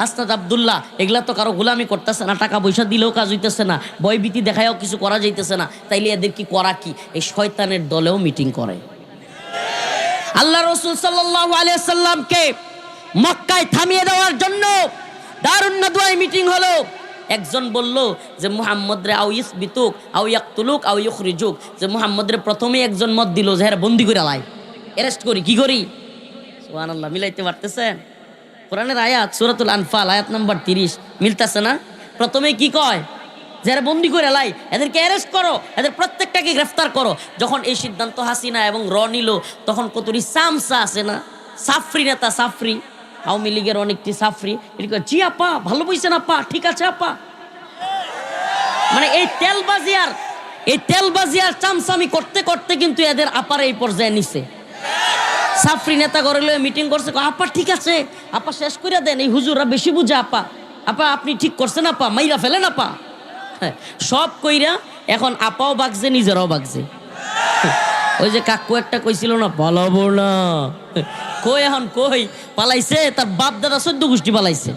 হাসনাত আব্দুল্লাহ এগুলা তো কারো গোলামি করতেছে না, টাকা পয়সা দিলেও কাজ হইতেছে না, ভয়ভীতি দেখায়ও কিছু করা যাইতেছে না, তাইলে এদের কি করা কি? এই শয়তানের দলেও মিটিং করে। আল্লাহ রাসূল সাল্লাল্লাহু আলাইহি সাল্লামকে মক্কায় থামিয়ে দেওয়ার জন্য দারুন নাদওয়ায় মিটিং হলো। একজন বলল যে মুহাম্মদ রে আও ইসবিতুক আও ইয়াকতুলুক আও ইখরিজুক, যে মুহাম্মদ রে প্রথমে একজন মত দিল যে হ্যাঁ বন্দি করে লাই, অ্যারেস্ট করি, কি করি? সুবহানাল্লাহ, মিলাইতে পারতেছেন? কোরআনের আয়াত সূরাতুল আনফাল আয়াত নাম্বার 30 মিলতেছে না? প্রথমে কি কয়? যারা বন্দি করে লাই, এদেরকে অ্যারেস্ট করো, এদের প্রত্যেকটাকে গ্রেফতার করো। যখন এই সিদ্ধান্ত হাসিনা এবং নিল, তখন কতরি সামসা আছে না, সাফরি নেতা, সাফরি আওয়ামী লীগের অনেকটি সাফরি, জি আপা ভালো বলছেন আপা, ঠিক আছে আপা। মানে এই তেলবাজি আর চামচামি করতে করতে কিন্তু এদের আপার এই পর্যায়ে নিছে। সাফরি নেতা করে মিটিং করছে, আপা ঠিক আছে আপা, শেষ করে দেন, এই হুজুররা বেশি বুঝে আপা, আপা আপনি ঠিক করছেন আপা, মাইরা ফেলেন আপা। হ্যাঁ, সব কইরা এখন আপাও বাগছে, নিজেরাও বাগছে। ওই যে কাকু একটা কইছিল না, পালাবো না, কই এখন কই পালাইছে, তার বাপ দাদা 14 গোষ্ঠী পালাইছে।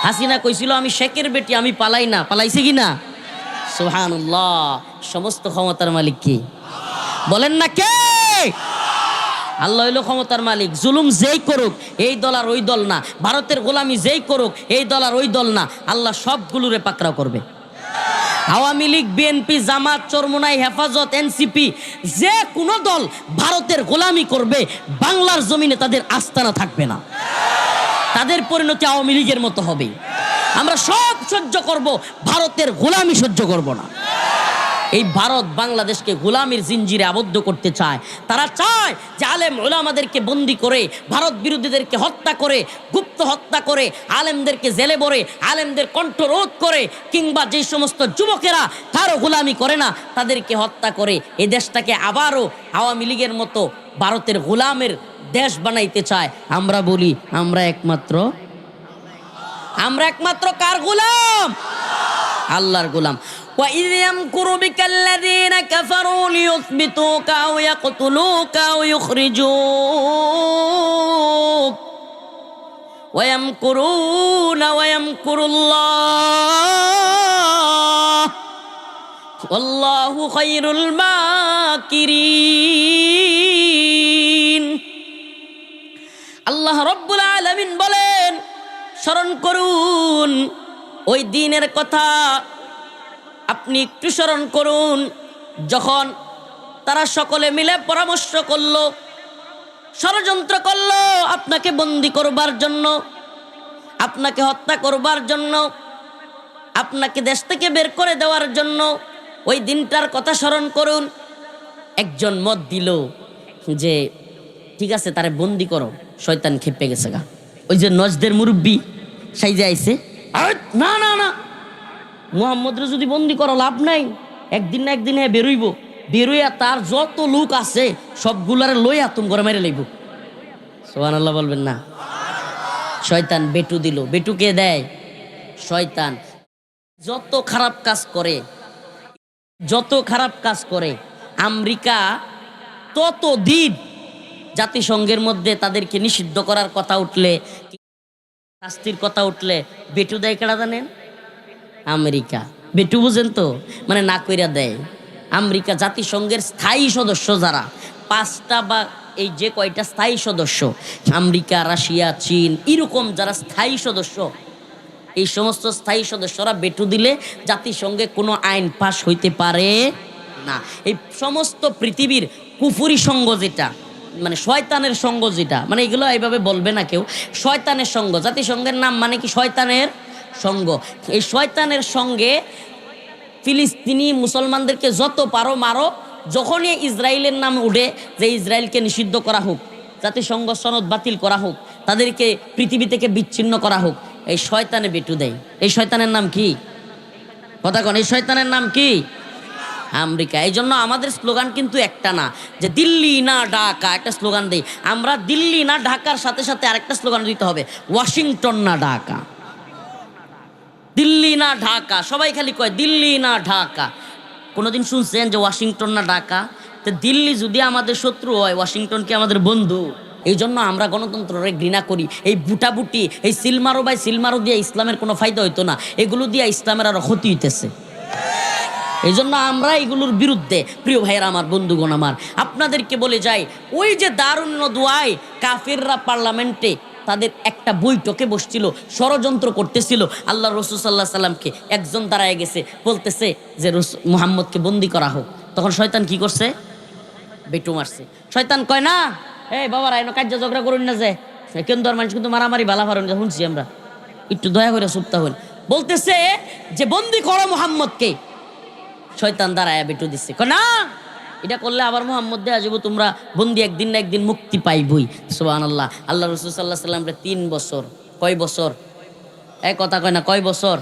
হাসিনা কইছিল আমি শেখের বেটি, আমি পালাই না, পালাইছে কি না? সুবহানাল্লাহ, সমস্ত ক্ষমতার মালিক কি? বলেন না কে? আল্লাহ হইল ক্ষমতার মালিক। জুলুম যেই করুক এই দল আর ওই দল না, ভারতের গোলামি যেই করুক এই দল আর ওই দল না, আল্লাহ সবগুলোরে পাকড়াও করবে। আওয়ামী লীগ, বিএনপি, জামাত, চরমোনাই, হেফাজত, এনসিপি, যে কোনো দল ভারতের গোলামি করবে, বাংলার জমিনে তাদের আস্তানা থাকবে না, তাদের পরিণতি আওয়ামী লীগের মতো হবে। আমরা সব সহ্য করব, ভারতের গোলামি সহ্য করব না। এই ভারত বাংলাদেশকে গোলামির জিঞ্জিরে আবদ্ধ করতে চায়। তারা চায় যে আলেম ওলামাদেরকে বন্দি করে, ভারত বিরোধীদেরকে হত্যা করে, গুপ্ত হত্যা করে, আলেমদেরকে জেলে ভরে, আলেমদের কণ্ঠরোধ করে, কিংবা যে সমস্ত যুবকেরা কারো গোলামি করে না তাদেরকে হত্যা করে এই দেশটাকে আবারও আওয়ামী লীগের মতো ভারতের গোলামের দেশ বানাইতে চায়। আমরা বলি আমরা একমাত্র কার গোলাম? আল্লাহর গোলাম। وَإِذْ يَمْكُرُ بِكَ الَّذِينَ كَفَرُوا لِيُثْبِتُوكَ أَوْ يَقْتُلُوكَ أَوْ يُخْرِجُوكَ وَيَمْكُرُونَ وَيَمْكُرُ اللَّهُ وَاللَّهُ خَيْرُ الْمَاكِرِينَ। আল্লাহ রাব্বুল আলামিন বলেন, স্মরণ করুন ওই দিনের কথা। আপনি একটু স্মরণ করুন যখন তারা সকলে মিলে পরামর্শ করলো, ষড়যন্ত্র করলো আপনাকে বন্দি করবার জন্য, আপনাকে হত্যা করবার জন্য, আপনাকে দেশ থেকে বের করে দেওয়ার জন্য। ওই দিনটার কথা স্মরণ করুন। একজন মত দিল যে ঠিক আছে তারে বন্দি করো, শয়তান খেপে গেছে গা। ওই যে নজদের মুরব্বী সাইজে আইছে, না না না, মুহাম্মদরে যদি বন্দি করো লাভ নাই, একদিন না একদিন হ্যাঁ বেরোইয়া তার যত লোক আছে সবগুলারে লইয়া তুমি ঘরে মেরে লইব। সুবহানাল্লাহ বলবেন না? শয়তান বেটু দিল। বেটুকে দেয় শয়তান। যত খারাপ কাজ করে আমেরিকা তত দিন জাতিসংঘের মধ্যে তাদেরকে নিষিদ্ধ করার কথা উঠলে, শাস্তির কথা উঠলে বেটু দেয় কেডা জানেন? আমেরিকা। বেটু বুঝেন তো, মানে না কইরা দেয়। আমেরিকা জাতিসংঘের স্থায়ী সদস্য যারা 5টা বা এই যে কয়টা স্থায়ী সদস্য, আমেরিকা, রাশিয়া, চীন, এরকম যারা স্থায়ী সদস্য, এই সমস্ত স্থায়ী সদস্যরা বেটু দিলে জাতিসংঘে কোনো আইন পাশ হইতে পারে না। এই সমস্ত পৃথিবীর কুফুরি সঙ্গ যেটা, মানে শয়তানের সঙ্গ যেটা, মানে এগুলো এইভাবে বলবে না কেউ, শয়তানের সঙ্গ। জাতিসংঘের নাম মানে কি? শয়তানের সঙ্গ। এই শয়তানের সঙ্গে ফিলিস্তিনি মুসলমানদেরকে যত পারো মারো। যখনই ইসরায়েলের নাম উঠে যে ইসরায়েলকে নিষিদ্ধ করা হোক, জাতিসংঘ সনদ বাতিল করা হোক, তাদেরকে পৃথিবী থেকে বিচ্ছিন্ন করা হোক, এই শয়তানে বেটু দেয়। এই শয়তানের নাম কি? কথা কন, এই শয়তানের নাম কি? আমেরিকা। এই জন্য আমাদের স্লোগান কিন্তু একটা না, যে দিল্লি না ঢাকা, একটা স্লোগান দেই আমরা। দিল্লি না ঢাকার সাথে সাথে আরেকটা স্লোগান দিতে হবে, ওয়াশিংটন না ঢাকা। দিল্লি না ঢাকা, সবাই খালি কয় দিল্লি না ঢাকা। কোনোদিন শুনছেন যে ওয়াশিংটন না ঢাকা? তো দিল্লি যদি আমাদের শত্রু হয়, ওয়াশিংটন কি আমাদের বন্ধু? এই জন্য আমরা গণতন্ত্রের ঘৃণা করি। এই বুটাবুটি, এই সিলমারো বাই সিলমারো দিয়ে ইসলামের কোনো ফায়দা হইতো না, এগুলো দিয়ে ইসলামের আরো ক্ষতি হইতেছে। এই জন্য আমরা এগুলোর বিরুদ্ধে। প্রিয় ভাইয়েরা আমার, বন্ধুগণ আমার, আপনাদেরকে বলে যাই, ওই যে দারুণ দোয়ায় কাফিররা পার্লামেন্টে তাদের একটা বৈঠকে বসছিল, ষড়যন্ত্র করতেছিল আল্লাহ রসুল সাল্লাহ সাল্লামকে। একজন দাঁড়ায় গেছে, বলতেছে যে মুহাম্মদকে বন্দি করা হোক। তখন শয়তান কি করছে? বেটু মারছে। শয়তান কয় না, এই বাবার আইন কার্য ঝগড়া করুন না, যে কেন ধর মানুষ কিন্তু মারামারি বালা ফারুন শুনছি আমরা, একটু দয়া করে চুপতা হন। বলতেছে যে বন্দি করো মুহাম্মদকে। শয়তান দাঁড়ায় বেটু দিচ্ছে, কয় না, এটা করলে আবার মুহাম্মদ দেয়া যাবো, তোমরা বন্দি একদিন না একদিন মুক্তি পাইবই। সুবহানাল্লাহ। আল্লাহ রাসূল সাল্লাল্লাহু আলাইহি ওয়াসাল্লাম 3 বছর, কয় বছর? এক কথা কয় না, কয় বছর?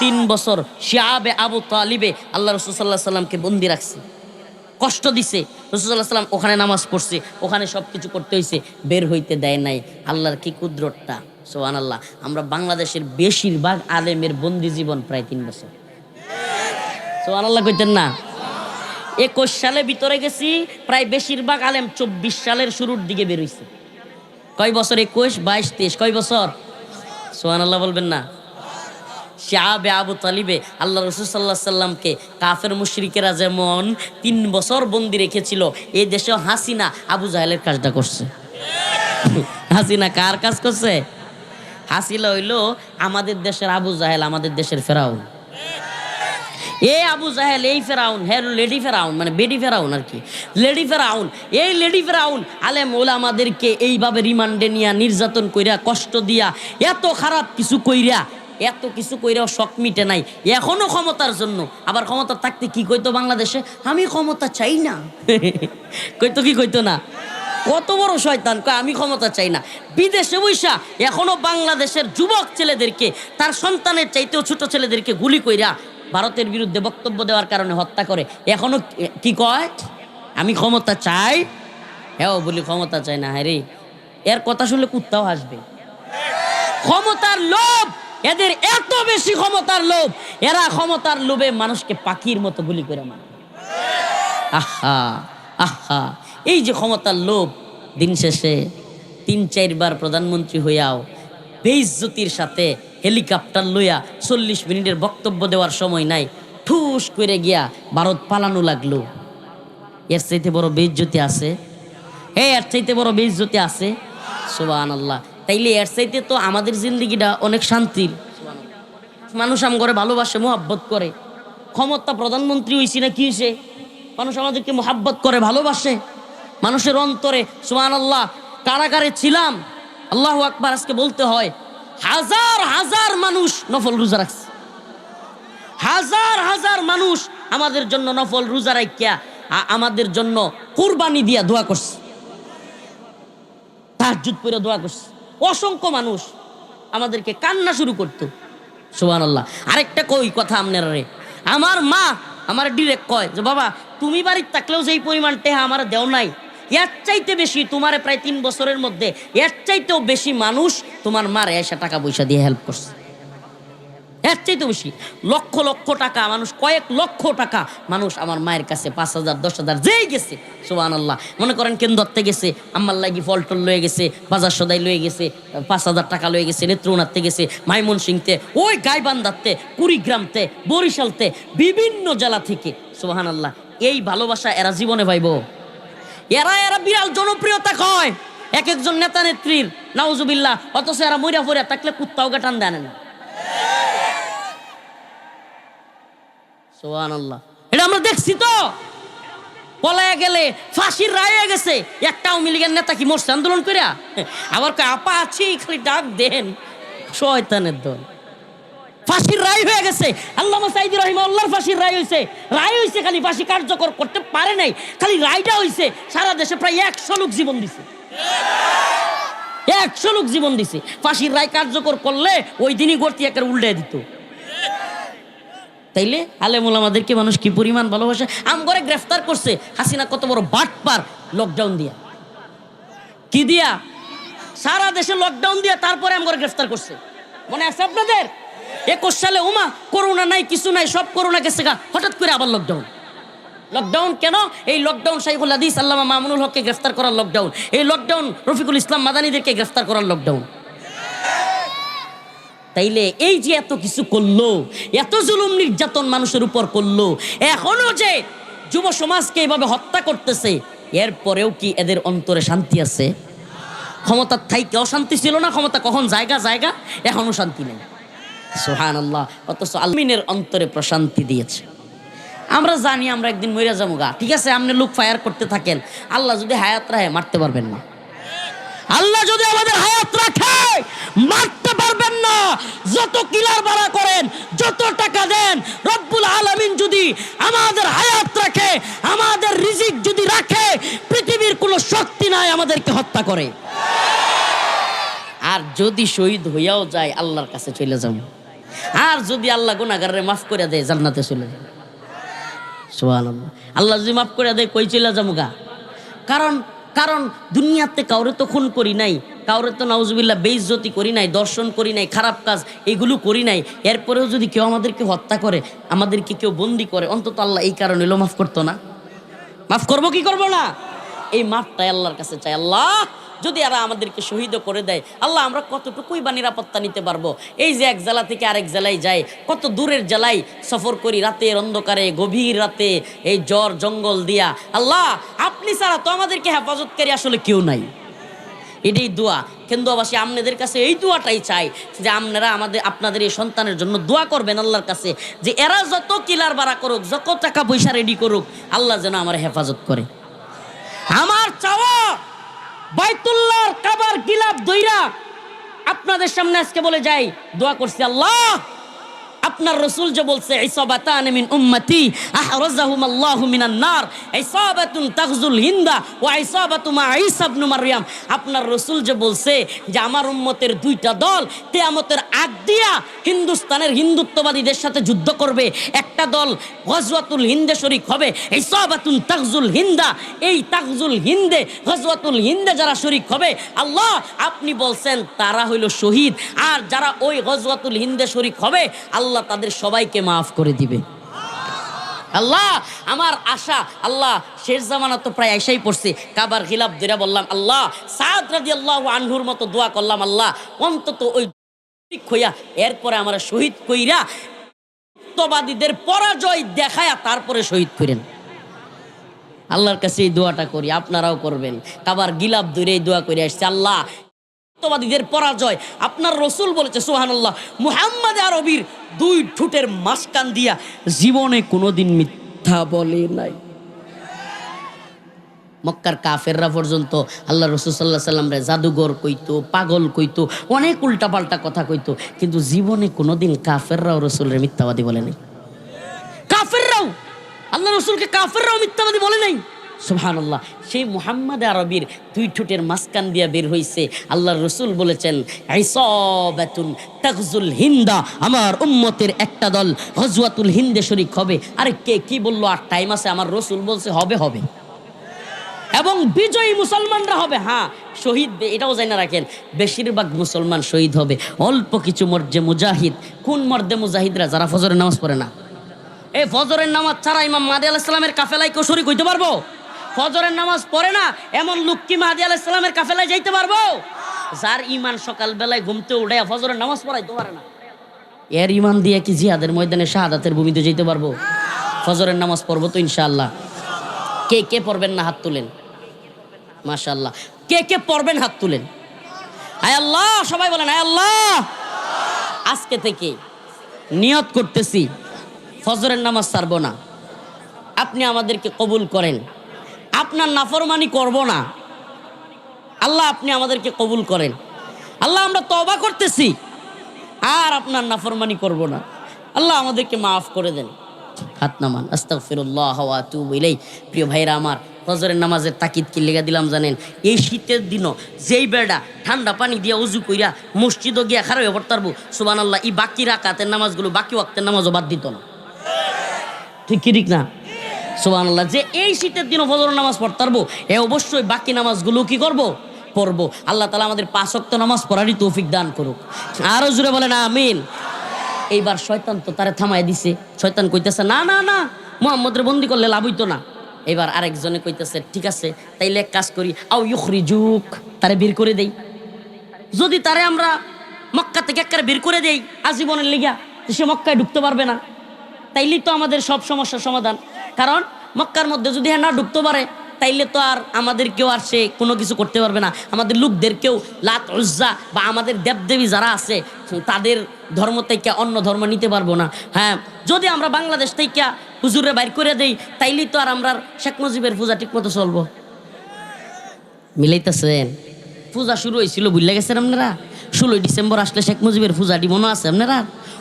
3 বছর শিয়াবে আবু তালিবে আল্লাহ রাসূল সাল্লাল্লাহু আলাইহি ওয়াসাল্লামকে বন্দি রাখছে, কষ্ট দিছে। রাসূল সাল্লাল্লাহু আলাইহি ওয়াসাল্লাম ওখানে নামাজ পড়ছে, ওখানে সব কিছু করতে হয়েছে, বের হইতে দেয় নাই। আল্লাহর কি কুদরতটা! সুবহানাল্লাহ। আমরা বাংলাদেশের বেশিরভাগ আলেমের বন্দি জীবন প্রায় 3 বছর। সুবহানাল্লাহ কইতেন না? 21 সালে ভিতরে গেছি, প্রায় বেশিরভাগ আলেম 24 সালের শুরুর দিকে বের হইছে। কয় বছর? 21, 22, 23, কয় বছর? সুবহানাল্লাহ বলবেন না? শিয়াবে আবু তালিবে আল্লাহ রাসূল সাল্লাল্লাহু আলাইহি সাল্লামকে কাফের মুশরিকেরা যেমন 3 বছর বন্দি রেখেছিল, এই দেশে হাসিনা আবু জাহেলের কাজটা করছে। হাসিনা কার কাজ করছে? হাসিনা হইল আমাদের দেশের আবু জাহেল, আমাদের দেশের ফেরাউন। এই আবু জাহেল, এই ফেরাউন, হ্যাঁ লেডি ফেরাউন, মানে বেডি ফেরাউন আর কি, লেডি ফেরাউন। এই লেডি ফেরাউন আলেম ওলামাদেরকে এইভাবে রিমান্ডে নিয়া নির্যাতন কইরা, কষ্ট দিয়া, এত খারাপ কিছু কইরা, এত কিছু কইরাও শখ মিটে নাই, এখনো ক্ষমতার জন্য। আবার ক্ষমতা থাকতে কি কইতো বাংলাদেশে? আমি ক্ষমতা চাই না। কইতো কি কইতো না? কত বড় শয়তান, কয় আমি ক্ষমতা চাই না। বিদেশে বৈশা এখনো বাংলাদেশের যুবক ছেলেদেরকে, তার সন্তানের চাইতেও ছোট ছেলেদেরকে গুলি কইরা ভারতের বিরুদ্ধে বক্তব্য দেওয়ার কারণে হত্যা করে। এখনো কি কয়? আমি ক্ষমতা চাই। হ্যাঁ বলি ক্ষমতা চাই না। হ্যাঁ রে, এর কথা শুনলে কুত্তাও হাসবে। ক্ষমতার লোভ, এদের এত বেশি ক্ষমতার লোভ, এরা ক্ষমতার লোভে মানুষকে পাখির মতো গুলি করে মারে। আহা আহা, এই যে ক্ষমতার লোভ, দিন শেষে 3-4 বার প্রধানমন্ত্রী হইয়াও বেইজ্জতির সাথে হেলিকপ্টার লইয়া 40 মিনিটের বক্তব্য দেওয়ার সময় নাই, ঠুস করে গিয়া ভারত পালানো লাগলো। এর চাইতে বড় বেইজ্জতি আছে? এর চাইতে বড় বেইজ্জতি আছে? সুবহানাল্লাহ। তাইলে এর চাইতে তো আমাদের জিন্দেগিটা অনেক শান্তির। মানুষ আমগরে ভালোবাসে, মোহাব্বত করে। ক্ষমতা প্রধানমন্ত্রী হইছি না কি হইছে, মানুষ আমাদেরকে মোহাব্বত করে, ভালোবাসে। মানুষের অন্তরে সুবহানাল্লাহ। কারাগারে ছিলাম, আল্লাহু আকবার, আজকে বলতে হয়, হাজার হাজার মানুষ নফল রোজা রাখছে। হাজার হাজার মানুষ আমাদের জন্য নফল রোজা রাখিয়া, আমাদের জন্য কুরবানি দিয়া দোয়া করছে, তাহাজ্জুদ পড়ে দোয়া করছে। অসংখ্য মানুষ আমাদেরকে কান্না শুরু করতো। সুবহানাল্লাহ। আরেকটা কই কথা আপনারা রে, আমার মা আমার ডিরেক্ট কয় যে বাবা, তুমি বাড়িতে থাকলেও যেই পরিমাণ টেহা আমার দেও নাই, এর চাইতে বেশি তোমারে প্রায় 3 বছরের মধ্যে এর চাইতেও বেশি মানুষ তোমার মারে এসে টাকা পয়সা দিয়ে হেল্প করছে। এর চাইতে বেশি লক্ষ লক্ষ টাকা মানুষ, কয়েক লক্ষ টাকা মানুষ আমার মায়ের কাছে 5,000 10,000 যেই গেছে। সুবহানাল্লাহ। মনে করেন কেন ধরতে গেছে, আম্মার লাগি ফল টল লয়ে গেছে, বাজার সদাই লয়ে গেছে, 5,000 টাকা লয়ে গেছে, নেত্রকোনাতে গেছে, ময়মনসিংহতে, ওই গাইবান্ধাতে, কুড়িগ্রামতে, বরিশালতে, বিভিন্ন জেলা থেকে। সুবহানাল্লাহ। এই ভালোবাসা এরা জীবনে পাইব? এরা বিরাল জনপ্রিয়তা কয় এক একজন নেতা নেত্রীর, নাউজুবিল্লাহ। অথচ এরা মইরা ফরিয়া থাকলে কুত্তাও গাটান দেয় না। সুবহানাল্লাহ। এটা আমরা দেখছি তো। পলায়া গেলে ফাঁসির রায় হয়ে গেছে, একটা আওয়ামী লীগের নেতা কি মরছে আন্দোলন করিয়া? আবার কয় আপা আছি, খালি ডাক দেন। শয়তানের দল। ফাঁসির রায় হয়ে গেছে। আল্লামা সাইদি রাহিমাহুল্লাহর ফাঁসির রায় হয়েছে। রায় হয়েছে, খালি ফাঁসি কার্যকর করতে পারে নাই, খালি রায়টা হয়েছে। সারা দেশে প্রায় 100 লোক জীবন দিছে। 100 লোক জীবন দিছে। ফাঁসির রায় কার্যকর করলে ওই দিনই গর্তি একের উল্টে দিত। তাইলে আলেম ওলামাদেরকে মানুষ কি পরিমাণ ভালোবাসে। আমগরে গ্রেফতার করছে হাসিনা, কত বড় বাটপার। লকডাউন দিয়া, কি দিয়া, সারা দেশে লকডাউন দিয়া তারপরে আমগরে গ্রেফতার করছে। মনে আছে আপনাদের? 21 সালে করোনা নাই, কিছু নাই, সব করোনা গেছে গা, হঠাৎ করে আবার লকডাউন। লকডাউন কেন? এই লকডাউন শাইখুল হাদিস আল্লামা মামুনুল হককে গ্রেফতার করার লকডাউন, এই লকডাউন রফিকুল ইসলাম মাদানীদেরকে গ্রেফতার করার লকডাউন। তাইলে এই যে এত কিছু করলো, এত জুলুম নির্যাতন মানুষের উপর করলো, এখনো যে যুব সমাজকে এইভাবে হত্যা করতেছে, এরপরেও কি এদের অন্তরে শান্তি আছে? ক্ষমতার থাইকে অশান্তি ছিল না, ক্ষমতা কখন জায়গা এখনো শান্তি নেই। সুবহানাল্লাহ। অথচ আলমিনের অন্তরে প্রশান্তি দিয়েছে। আমরা জানি আমরা একদিন মরে যাবো গা, ঠিক আছে, আপনি লুক ফায়ার করতে থাকেন, আল্লাহ যদি হায়াত রাখে মারতে পারবেন না। আল্লাহ যদি আমাদের হায়াত রাখে মারতে পারবেন না। যত কিলার বাড়া করেন, যত টাকা দেন, রব্বুল আলামিন যদি আমাদের হায়াত রাখে, আমাদের রিজিক যদি রাখে, পৃথিবীর কোনো শক্তি নাই আমাদেরকে হত্যা করে। আর যদি শহীদ হইয়াও যায় আল্লাহর কাছে চলে যাব, আর যদি আল্লাহ গুনাহগাররে মাফ করে দেয় জান্নাতে চলে যাব। সুবহানাল্লাহ। আল্লাহ যদি মাফ করে দেয় কই চলে যাবো গা? কারণ দুনিয়াতে কাউরে তো খুন করি নাই, কাউরে তো নাউজুবিল্লাহ বেইজ্জতি করি নাই, দর্শন করি নাই, খারাপ কাজ এগুলো করি নাই। এরপরেও যদি কেউ আমাদেরকে হত্যা করে, আমাদেরকে কেউ বন্দি করে, অন্তত আল্লাহ এই কারণে মাফ করতো না? মাফ করবো কি করবো না? এই মাফটাই আল্লাহর কাছে চাই। আল্লাহ যদি এরা আমাদেরকে শহীদ করে দেয়, আল্লাহ আমরা কতটুকুই বা নিরাপত্তা নিতে পারবো? এই যে এক জেলা থেকে আরেক জেলায় যাই, কত দূরের জেলায় সফর করি, রাতের অন্ধকারে, গভীর রাতে, এই জ্বর জঙ্গল দিয়া। আল্লাহ আপনি ছাড়া তো আমাদেরকে হেফাজতকারী আসলে কেউ নাই। এটাই দোয়া। কেন্দ্রবাসী আপনাদের কাছে এই দোয়াটাই চাই যে আপনারা আপনাদের এই সন্তানের জন্য দোয়া করবেন আল্লাহর কাছে, যে এরা যত কিলার বাড়া করুক, যত টাকা পয়সা রেডি করুক, আল্লাহ যেন আমার হেফাজত করে। আমার চাওয়া বাইতুল্লাহর কাবার গিলাফ দইরা আপনাদের সামনে আজকে বলে যাই, দোয়া করছি আল্লাহ আপনার রাসূল যে বলছে ইসাবাতান মিন উম্মতি আহরাজাহুম আল্লাহু মিনান নার, ইসাবাতুন তাগজুল হিন্দা ওয়া ইসাবাতু মা ঈসা ইবনে মারইয়াম। আপনার রাসূল যে বলছে যে আমার উম্মতের দুইটা দল কিয়ামতের আগ দিয়া হিন্দুস্তানের হিন্দুত্ববাদীদের সাথে যুদ্ধ করবে। একটা দল গজওয়াতুল হিন্দে শরীক হবে, ইসাবাতুন তাগজুল হিন্দা, এই তাগজুল হিন্দে গজওয়াতুল হিন্দে যারা শরীক হবে, আল্লাহ আপনি বলছেন তারা হইল শহীদ, আর যারা ওই গজওয়াতুল হিন্দে শরীক হবে আল্লাহ তাদের সবাইকে মাফ করে দিবে। আল্লাহ আমার আশা, আল্লাহ শেষ জামানা তো প্রায় আইসাই পড়ছে, কাবার গিলাফ ধরে বললাম আল্লাহ সাদ রাদিয়াল্লাহু আনহুর মতো দোয়া করলাম, আল্লাহ অন্তত ওই হইয়া এরপরে আমরা শহীদ কইরা হিন্দুত্ববাদীদের পরাজয় দেখায়া তারপরে শহীদ করেন। আল্লাহর কাছে এই দোয়াটা করি, আপনারাও করবেন। কাবার গিলাফ ধরে এই দোয়া করে আসছে, আল্লাহ হিন্দুত্ববাদীদের পরাজয় আপনার রাসূল বলেছে সুবহানাল্লাহ, মুহাম্মদ আরবির দুই ঠোঁটের মাঝখান দিয়া জীবনে কোনোদিন মিথ্যা বলে নাই। মক্কার কাফেররা পর্যন্ত আল্লাহ রাসূল সাল্লাল্লাহু আলাইহি সাল্লাম রে জাদুঘর কইতো, পাগল কইতো, অনেক উল্টাপাল্টা কথা কইতো, কিন্তু জীবনে কোনোদিন কাফেররাও রাসূলের মিথ্যাবাদী বলে নাই। কাফেররাও আল্লাহ রাসূলকে কাফেররাও মিথ্যাবাদী বলে নাই। সুবহানাল্লাহ। সেই মুহাম্মদ আরবির দুই ঠোঁটের মাঝখান দিয়া বের হইছে, আল্লাহর রাসূল বলেছেন ইসাবাতুন তাগজুল হিন্দা, আমার উম্মতের একটা দল গজওয়াতুল হিন্দে শরীক হবে। আরে কে কি বললো? আর টাইম আছে? আমার রাসূল বলছে হবে হবে, এবং বিজয়ী মুসলমানরা হবে। হ্যাঁ শহীদ এটাও জানা রাখেন, বেশিরভাগ মুসলমান শহীদ হবে, অল্প কিছু মর্দে মুজাহিদ। কোন মর্দে মুজাহিদরা? যারা ফজরের নামাজ পড়ে না। এই ফজরের নামাজ ছাড়া ইমাম মাহদী আলাইহিস সালামের কাফেলায় কেউ শরীক হইতে পারবো? ফজরের নামাজ পড়ে না এমন লোক কি মাহদী আলাইহিস সালামের কাফেলায় যাইতে পারবো? যার ইমান সকালবেলায় ঘুমতে উঠে ফজরের নামাজ পড়াইতে পারে না, এর ইমান দিয়ে কি জিহাদের ময়দানে শাহাদাতের ভূমিতে যেতে পারবো? ফজরের নামাজ পড়বো তো ইনশাআল্লাহ। কে কে পড়বেন না হাত তুলেন? মাশাআল্লাহ। কে কে পড়বেন হাত তুলেন? আয় আল্লাহ, সবাই বলেন আয় আল্লাহ। আজকে থেকে নিয়ত করতেছি ফজরের নামাজ ছাড়বো না। আপনি আমাদেরকে কবুল করেন, আপনার নাফরমানি করব না। আল্লাহ আপনি আমাদেরকে কবুল করেন। আল্লাহ আমরা তওবা করতেছি, আর আপনার নাফরমানি করব না। আল্লাহ আমাদেরকে মাফ করে দেন। হাত নামান। আস্তাগফিরুল্লাহ ওয়া আতুবু ইলাইহি। প্রিয় ভাইরা আমার, ফজরের নামাজের তাকিদ কি লেগে দিলাম জানেন? এই শীতের দিনও যেই বেড়া ঠান্ডা পানি দিয়া উজু কইরা মসজিদও গিয়া খারাপ হয়ে পড়তে পারবো, সুবহানাল্লাহ, এই বাকি রাকাতের নামাজগুলো, বাকি ওয়াক্তের নামাজও বাদ দিত না। ঠিক কি ঠিক না? সুবহানাল্লাহ। যে এই শীতের দিনও ফজরের নামাজ পড়তে পারবো, এ অবশ্যই বাকি নামাজগুলো কি করবো? পড়বো। আল্লাহ তাআলা আমাদের 5 ওয়াক্ত নামাজ পড়ারই তৌফিক দান করুক। আরো জোরে বলেন আমিন। এইবার শয়তান তো তারে থামায় দিছে। শয়তান কইতেছে না না না, মুহাম্মদের বন্দি করলে লাভ হইতো না। এবার আরেকজনে কইতেছে ঠিক আছে তাইলে এক কাজ করি, আও ইউখরিজুক, তারে বের করে দেই। যদি তারে আমরা মক্কা থেকে একবারে বের করে দেই আজীবনের লিগা, সে মক্কায় ঢুকতে পারবে না, তাইলেই তো আমাদের সব সমস্যার সমাধান। কারণ মক্কার মধ্যে যদি হ্যাঁ না ঢুকতে পারে তাইলে তো আর আমাদের কেউ আর সে কোনো কিছু করতে পারবে না। আমাদের লোকদের কেউ লাত উজ্জা বা আমাদের দেবদেবী যারা আছে তাদের ধর্ম থেকে অন্য ধর্ম নিতে পারবো না। হ্যাঁ, যদি আমরা বাংলাদেশ থেকে হুজুরে বাইর করে দেই তাইলেই তো আর আমরা শেখ মুজিবের পূজা ঠিক মতো চলবো। মিলাইতেছেন? পূজা শুরু হয়েছিল বুঝলে গেছেন আপনারা? 16 ডিসেম্বর আসলে শেখ মুজিবের পূজাটি মনে আছে আপনারা?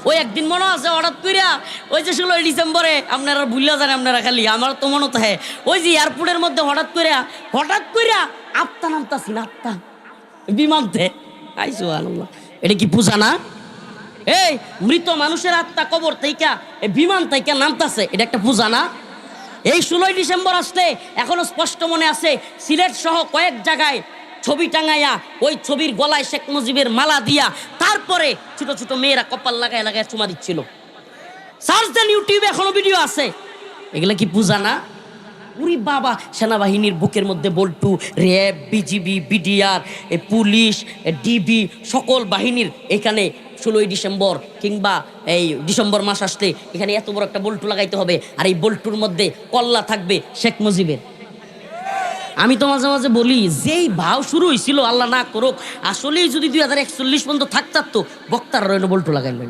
ওই একদিন মনে আছে হঠাৎ কইরা ওই যে 16 ডিসেম্বরে আপনারা ভুলিয়া যান আপনারা, খালি আমার তো মনে থাকে ওই যে এয়ারপোর্টের মধ্যে হঠাৎ কইরা আপতা নামতাছি না, আপতা বিমানতে আইসো আল্লাহ, এটা কি পূজা না? এই মৃত মানুষের আত্মা কবর থেকে বিমান থেকে নামতাছে, এটা একটা পূজা না? এই 16 ডিসেম্বর আসতে এখনো স্পষ্ট মনে আছে সিলেট সহ কয়েক জায়গায় ছবি টাঙাইয়া ওই ছবির গলায় শেখ মুজিবের মালা দিয়া তারপরে ছোট ছোট মেয়েরা কপাল লাগায় লাগায় চুমা দিচ্ছিল। সার্চ দেন ইউটিউবে, এখনো ভিডিও আছে। এগুলা কি পূজা না? উরি বাবা, সেনাবাহিনীর বুকের মধ্যে বল্টু, র্যাব, বিজিবি, বিডিআর, পুলিশ, ডিবি, সকল বাহিনীর এখানে 16 ডিসেম্বর কিংবা এই ডিসেম্বর মাস আসলে এখানে এত বড় একটা বল্টু লাগাইতে হবে, আর এই বল্টুর মধ্যে কল্লা থাকবে শেখ মুজিবের। আমি তো মাঝে মাঝে বলি যেই ভাও শুরু হয়েছিল আল্লাহ না করুক আসলেই যদি 2041 পর্যন্ত থাকতার তো বক্তার রইল বল্টু লাগাইল।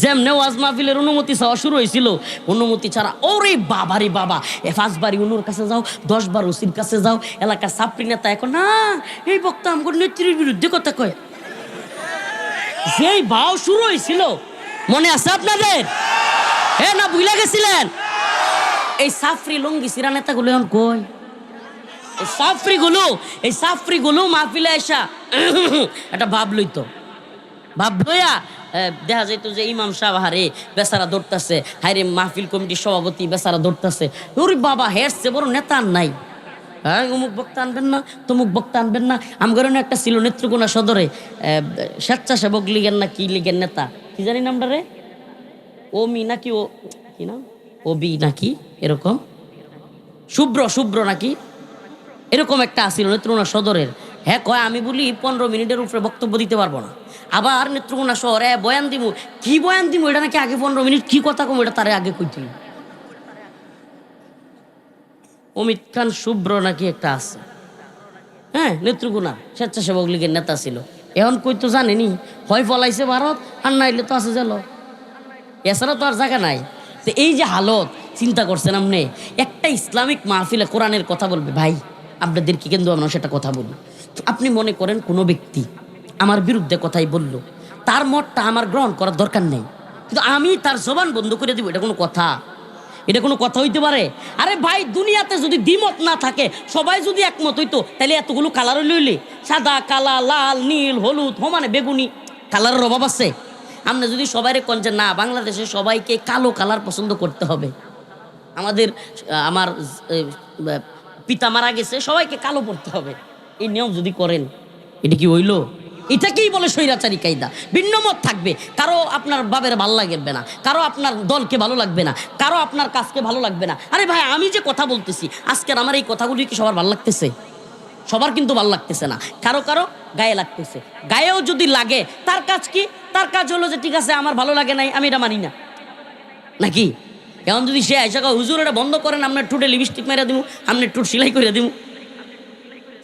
যেমনে ওয়াজ মাহফিলের অনুমতি চাওয়া শুরু হয়েছিল, অনুমতি ছাড়া ওরে বাবা রে বাবা, 5 বারই অনুর কাছে যাও, 10 বার ওসির কাছে যাও, এলাকার ছাত্রী নেতা এখন না এই বক্তা আমার নেত্রীর বিরুদ্ধে কথা কয়। যেই ভাও শুরু হয়েছিল মনে আছে আপনাদের? হ্যাঁ না ভুলে গেছিলেন? এই সাফরি লঙ্গি সিরা নেতাগুলো এখন কই? এই সাফরিগুলো মাহফিলে আসা একটা ভাব লইতো, ভাব লইয়া দেখা যাইতো যে ইমাম সাহেব হারে বেচারা দৌড়তেছে, হায়রে মাহফিল কমিটির সভাপতি বেচারা দৌড়তেছে, ওরে বাবা হেরছে বড় নেতা আর নাই। হ্যাঁ, অমুক বক্তা আনবেন না, তমুক বক্তা আনবেন না। আমগর একটা ছিল নেত্রকোনা সদরে স্বেচ্ছাসেবক লীগের না কি লীগের নেতা, কি জানি নামটা রে, ওমি নাকি ও কি নাম, ওবি নাকি এরকম, শুভ্র নাকি এরকম একটা আসিল নেত্রকোনা সদরের। হ্যাঁ কয় আমি বলি 15 মিনিটের উপরে বক্তব্য দিতে পারবো না। আবার নেত্রকোনা শহরে বয়ান দিমু, কি বয়ান দিমু এটা নাকি আগে 15 মিনিট কি কথা কম এটা তারে আগে কইছিল। অমিত খান শুভ্র নাকি একটা আছে, হ্যাঁ নেত্রকোনা স্বেচ্ছাসেবক লীগের নেতা ছিল। এখন কই তো জানেনি, হয় পলাইছে ভারত আর নাইলে তো আছে জেল, এছাড়া তো আর জায়গা নাই। তো এই যে হালত চিন্তা করছেন আপনি, একটা ইসলামিক মাহফিলে কোরআনের কথা বলবে, ভাই আপনাদেরকে কিন্তু আমরা সেটা কথা বলি। আপনি মনে করেন কোনো ব্যক্তি আমার বিরুদ্ধে কথাই বলল, তার মতটা আমার গ্রহণ করার দরকার নেই, কিন্তু আমি তার জবান বন্ধ করে দিব, এটা কোনো কথা? এটা কোনো কথা হইতে পারে? আরে ভাই দুনিয়াতে যদি দ্বিমত না থাকে, সবাই যদি একমত হইতো তাহলে এতগুলো কালার লইলে, সাদা কালা লাল নীল হলুদ মানে বেগুনি কালারের অভাব আছে? আমরা যদি সবাইরে কোন যে না বাংলাদেশে সবাইকে কালো কালার পছন্দ করতে হবে, আমার পিতা মারা গেছে সবাইকে কালো পড়তে হবে, এই নিয়ম যদি করেন এটা কি হইল? এটাকেই বলে স্বৈরাচারী কায়দা। ভিন্ন মত থাকবে, কারো আপনার বাবের ভালো লাগবে না, কারো আপনার দলকে ভালো লাগবে না, কারো আপনার কাজকে ভালো লাগবে না। আরে ভাই আমি যে কথা বলতেছি আজকের আমার এই কথাগুলি কি সবার ভালো লাগতেছে? সবার কিন্তু ভালো লাগতেছে না, কারো কারো গায়ে লাগতেছে। গায়েও যদি লাগে তার কাজ কি? তার কাজ হলো যে ঠিক আছে আমার ভালো লাগে নাই, আমি এটা মানি না, নাকি? এখন যদি সে আইসা হুজুর এটা বন্ধ করেন, আপনার টুটে লিপস্টিক মেরে দিব, আপনার টুট সেলাই করে দিব,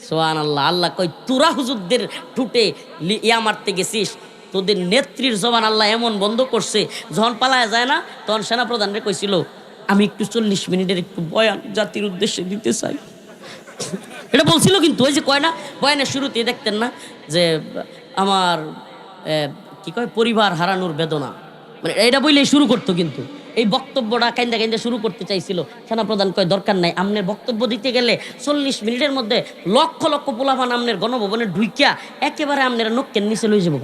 সুবহানাল্লাহ। আল্লাহ কই তোরা হুজুরদের টুটে ইয়া মারতে গেছিস, তোদের নেত্রীর জবান আল্লাহ এমন বন্ধ করছে, যখন পালায় যায় না তখন সেনাপ্রধানরে কইছিল আমি একটু 40 মিনিটের একটু বয়ান জাতির উদ্দেশ্যে দিতে চাই। এটা বলছিল, কিন্তু ওই যে কয় না বয়ানের শুরুতে দেখতেন না যে আমার কি কয় পরিবার হারানোর বেদনা, মানে এটা বললেই শুরু করতো। কিন্তু এই বক্তব্যটা কাইন্দা কাইন্দা শুরু করতে চাইছিল, সেনাপ্রধান কয় দরকার নাই, আমনের বক্তব্য দিতে গেলে 40 মিনিটের মধ্যে লক্ষ লক্ষ পোলাপান আমনের গণভবনে ঢুইকিয়া একেবারে আমনের নক্কের নিচে লই যাবো,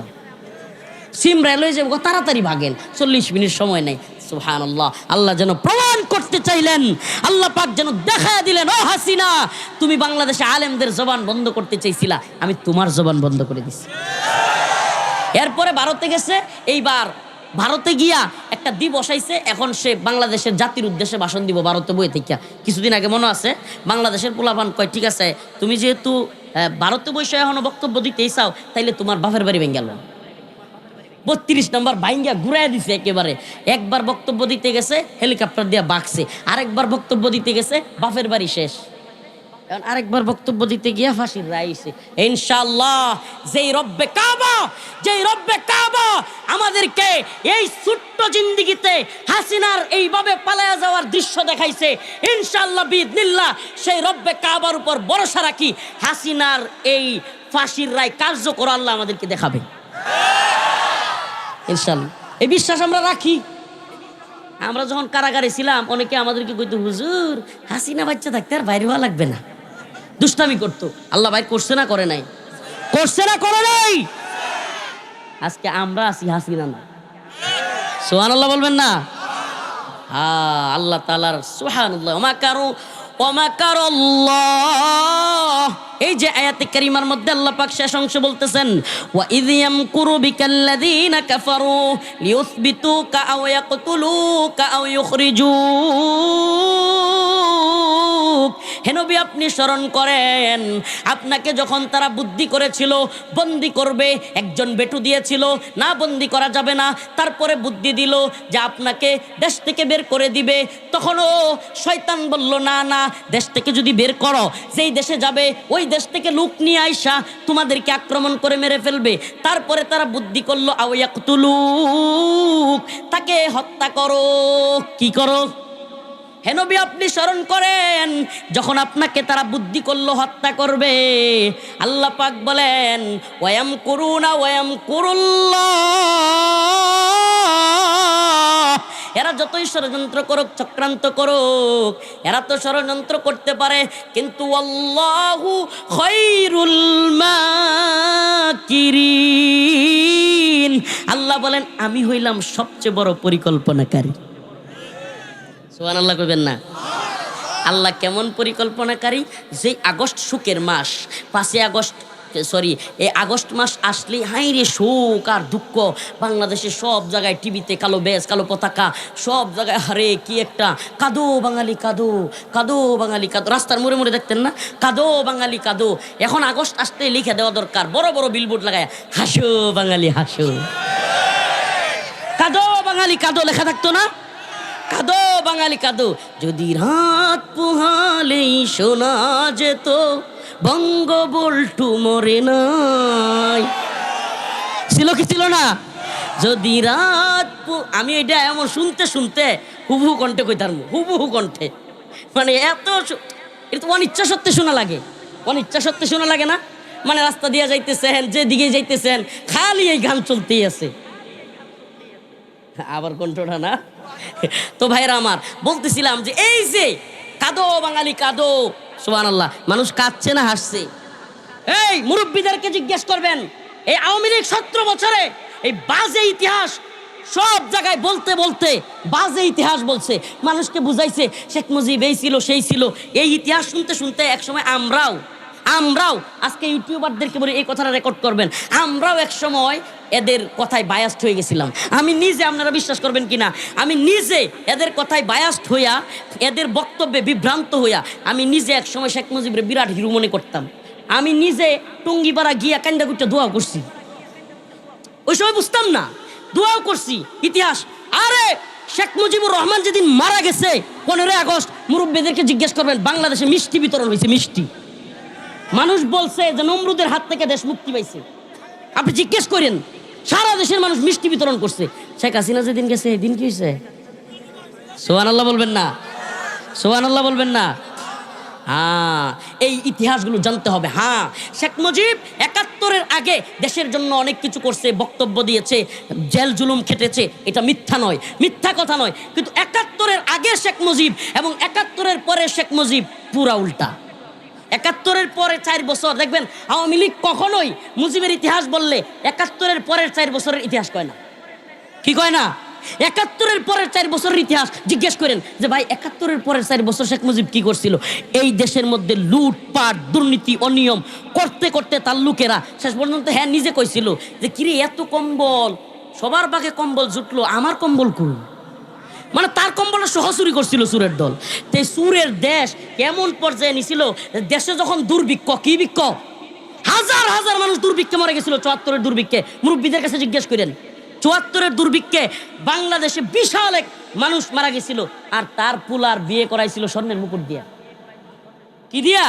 সিমরায় লই যাবো, তাড়াতাড়ি ভাগেন, 40 মিনিট সময় নেই। সুবহানাল্লাহ। আল্লাহ যেন প্রমাণ করতে চাইলেন, আল্লাহ পাক যেন দেখায় দিলেন, ও হাসিনা তুমি বাংলাদেশে আলেমদের জবান বন্ধ করতে চাইছিলা, আমি তোমার জবান বন্ধ করে দিছি। এরপরে ভারতে গেছে, এইবার ভারতে গিয়া একটা দ্বীপ বসাইছে, এখন সে বাংলাদেশের জাতির উদ্দেশ্যে ভাষণ দিব ভারতে বই থেকে। কিছুদিন আগে মনে আছে বাংলাদেশের পোলাপান কয় ঠিক আছে তুমি যেহেতু ভারতে বসে এখনো বক্তব্য দিতেই চাও তাইলে তোমার বাপের বাড়ি ভেঙে গেল। 32 নম্বর ভাইঙ্গা ঘুরাই দিছে একেবারে। একবার বক্তব্য দিতে গেছে হেলিকপ্টার দিয়ে বাঁকছে, আরেকবার বক্তব্য দিতে গেছে বাপের বাড়ি শেষ, এখন আরেকবার বক্তব্য দিতে গিয়া ফাঁসির রায় হইছে। ইনশাআল্লাহ যেই রব্বে কাবা আমাদেরকে এই ছোট্ট জিন্দেগিতে হাসিনার এইভাবে পালায়া যাওয়ার দৃশ্য দেখাইছে, ইনশাআল্লাহ বিইذনিল্লাহ সেই রব্বে কাবার উপর ভরসা রাখি হাসিনার এই ফাঁসির রায় কার্যকর আল্লাহ আমাদেরকে দেখাবে ইনশাআল্লাহ। এই বিশ্বাস আমরা রাখি। আমরা যখন কারাগারে ছিলাম অনেকে আমাদেরকে কইতো হুজুর হাসিনা বাচ্চা থাকতে আর বাইরে হওয়া লাগবে না, দুষ্টামি করতো। আল্লাহ ভাই করছে না করে নাই? করছে না করে নাই? আজকে আমরা আছি হাসিনা না। সুবহানাল্লাহ বলবেন না? হ্যাঁ, আল্লাহ তাআলার সুবহানাল্লাহ ওমাকারুল্লাহ। এই যে আয়াতে কারিমার মধ্যে আল্লাহ পাক শেষ অংশ বলতেছেন ওয়া ইয ইয়ামকুরু বিকাল্লাযীনা কাফারু লিইউসবিতুকা আও ইয়াকতুলুকা আও ইউখরিজুক। হে নবী আপনি স্মরণ করেন আপনাকে যখন তারা বুদ্ধি করেছিল বন্দি করবে, একজন বেটু দিয়েছিল না বন্দি করা যাবে না, তারপরে বুদ্ধি দিল যে আপনাকে দেশ থেকে বের করে দিবে, তখনও শয়তান বলল না না দেশ থেকে যদি বের করো যেই দেশে যাবে ওই দেশ থেকে লোক নিয়ে আইসা তোমাদেরকে আক্রমণ করে মেরে ফেলবে। তারপরে তারা বুদ্ধি করলো আও ইয়াকতুলুক, তাকে হত্যা করো। কি করো? হে নবী আপনি স্মরণ করেন যখন আপনাকে তারা বুদ্ধি করলো হত্যা করবে, আল্লাহ পাক বলেন ওয়ায়ামকুরুনা ওয়ায়ামকুরুল্লাহ। এরা যতই ষড়যন্ত্র করুক চক্রান্ত করুক এরা তো ষড়যন্ত্র করতে পারে, কিন্তু আল্লাহু খায়রুল মাকিরিন। আল্লাহ বলেন আমি হইলাম সবচেয়ে বড় পরিকল্পনাকারী। সুবহানাল্লাহ কইবেন না? আল্লাহ কেমন পরিকল্পনাকারী? যে আগস্ট শোকের মাস, 5 আগস্ট এই আগস্ট মাস আসলেই হাইরে শোক আর দুঃখ। বাংলাদেশে সব জায়গায় টিভিতে কালো ব্যাজ কালো পতাকা, সব জায়গায় হারে কি একটা কাঁদো বাঙালি কাঁদো, কাঁদো বাঙালি কাঁদো। রাস্তার মোড়ে মোড়ে দেখতেন না কাঁদো বাঙালি কাঁদো? এখন আগস্ট আসতে লিখে দেওয়া দরকার, বড় বড় বিলবোর্ড লাগায় হাসো বাঙালি হাসো, কাঁদো বাঙালি কাঁদো লেখা থাকতো না? কাঁদো বাঙালি কাঁদো। যদি রাত পোহালেই শোনা যেত বঙ্গবল্টু মরে নাই, ছিল কি ছিল না? যদি রাত আমি এটা এমন শুনতে শুনতে হুবহু কণ্ঠে কইতাম, হুবহু কণ্ঠে, মানে এত এটা তো অনিচ্ছা সত্ত্বে শোনা লাগে, অনিচ্ছা সত্ত্বে শোনা লাগে না? মানে রাস্তা দিয়ে যাইতেছেন যেদিকে যাইতেছেন খালি এই গান চলতেই আছে, আবার কণ্ঠটা না। তো ভাইরা আমার বলতেছিলাম যে এই যে কাঁদো বাঙালি কাঁদো, সুবহানাল্লাহ, মানুষ কাঁদছে না হাসছে? এই মুরব্বীদেরকে জিজ্ঞেস করবেন এই আওয়ামী লীগ 17 বছরে এই বাজে ইতিহাস সব জায়গায় বলতে বলতে বাজে ইতিহাস বলছে, মানুষকে বুঝাইছে শেখ মুজিব এই ছিল সেই ছিল। এই ইতিহাস শুনতে শুনতে একসময় আমরাও আজকে ইউটিউবারদেরকে বলি এই কথাটা রেকর্ড করবেন, আমরাও একসময় এদের কথায় বায়াস্ট হয়ে গেছিলাম। আমি নিজে, আপনারা বিশ্বাস করবেন কিনা, আমি নিজে এদের কথায় বায়াস্ট হইয়া এদের বক্তব্যে বিভ্রান্ত হইয়া আমি নিজে একসময় শেখ মুজিবের বিরাট হিরো মনে করতাম। আমি নিজে টঙ্গিপাড়া গিয়া কান্দা কুচা দোয়াও করছি, ওই সময় বুঝতাম না, দোয়াও করছি। ইতিহাস আরে শেখ মুজিবুর রহমান যেদিন মারা গেছে 15 আগস্ট, মুরব্বীদেরকে জিজ্ঞেস করবেন বাংলাদেশে মিষ্টি বিতরণ হয়েছে, মিষ্টি। মানুষ বলছে যে নমরুদের হাত থেকে দেশ মুক্তি পাইছে, আপনি জিজ্ঞেস করেন সারা দেশের মানুষ মিষ্টি বিতরণ করছে। শেখ হাসিনা যেদিন গেছে এদিন কি হয়েছে? সুবহানাল্লাহ বলবেন না? সুবহানাল্লাহ বলবেন না? হ্যাঁ, এই ইতিহাসগুলো জানতে হবে। হ্যাঁ, শেখ মুজিব 71-এর আগে দেশের জন্য অনেক কিছু করছে, বক্তব্য দিয়েছে, জেল জুলুম খেটেছে, এটা মিথ্যা নয়, মিথ্যা কথা নয়। কিন্তু 71-এর আগে শেখ মুজিব এবং 71-এর পরে শেখ মুজিব পুরা উল্টা। 71-এর পরে 4 বছর দেখবেন আওয়ামী লীগ কখনোই মুজিবের ইতিহাস বললে 71-এর পরের 4 বছরের ইতিহাস কয় না। কি কয় না? 71-এর পরের 4 বছরের ইতিহাস জিজ্ঞেস করেন যে ভাই 71-এর পরের 4 বছর শেখ মুজিব কি করছিল? এই দেশের মধ্যে লুটপাট দুর্নীতি অনিয়ম করতে করতে তার লোকেরা শেষ পর্যন্ত হ্যাঁ নিজে কইছিল যে কিরে এত কম্বল সবার বাগে কম্বল জুটলো, আমার কম্বল কই? মানে তার কম্বলটা সহ চুরি করছিল সুরের দল। তো সুরের দেশ কেমন পর্যায়ে নিছিল, দেশে যখন দুর্ভিক্ষ, কি বৃক্ষ, হাজার হাজার মানুষ দুর্ভিক্ষে মরে গেছিল। ৭৪-এর দুর্ভিক্ষে মুরব্বীদের কাছে জিজ্ঞেস করেন, ৭৪-এর দুর্ভিক্ষে বাংলাদেশে বিশাল এক মানুষ মারা গেছিল, আর তার পুলার বিয়ে করাইছিল স্বর্ণের মুকুট দিয়া। কি দিয়া?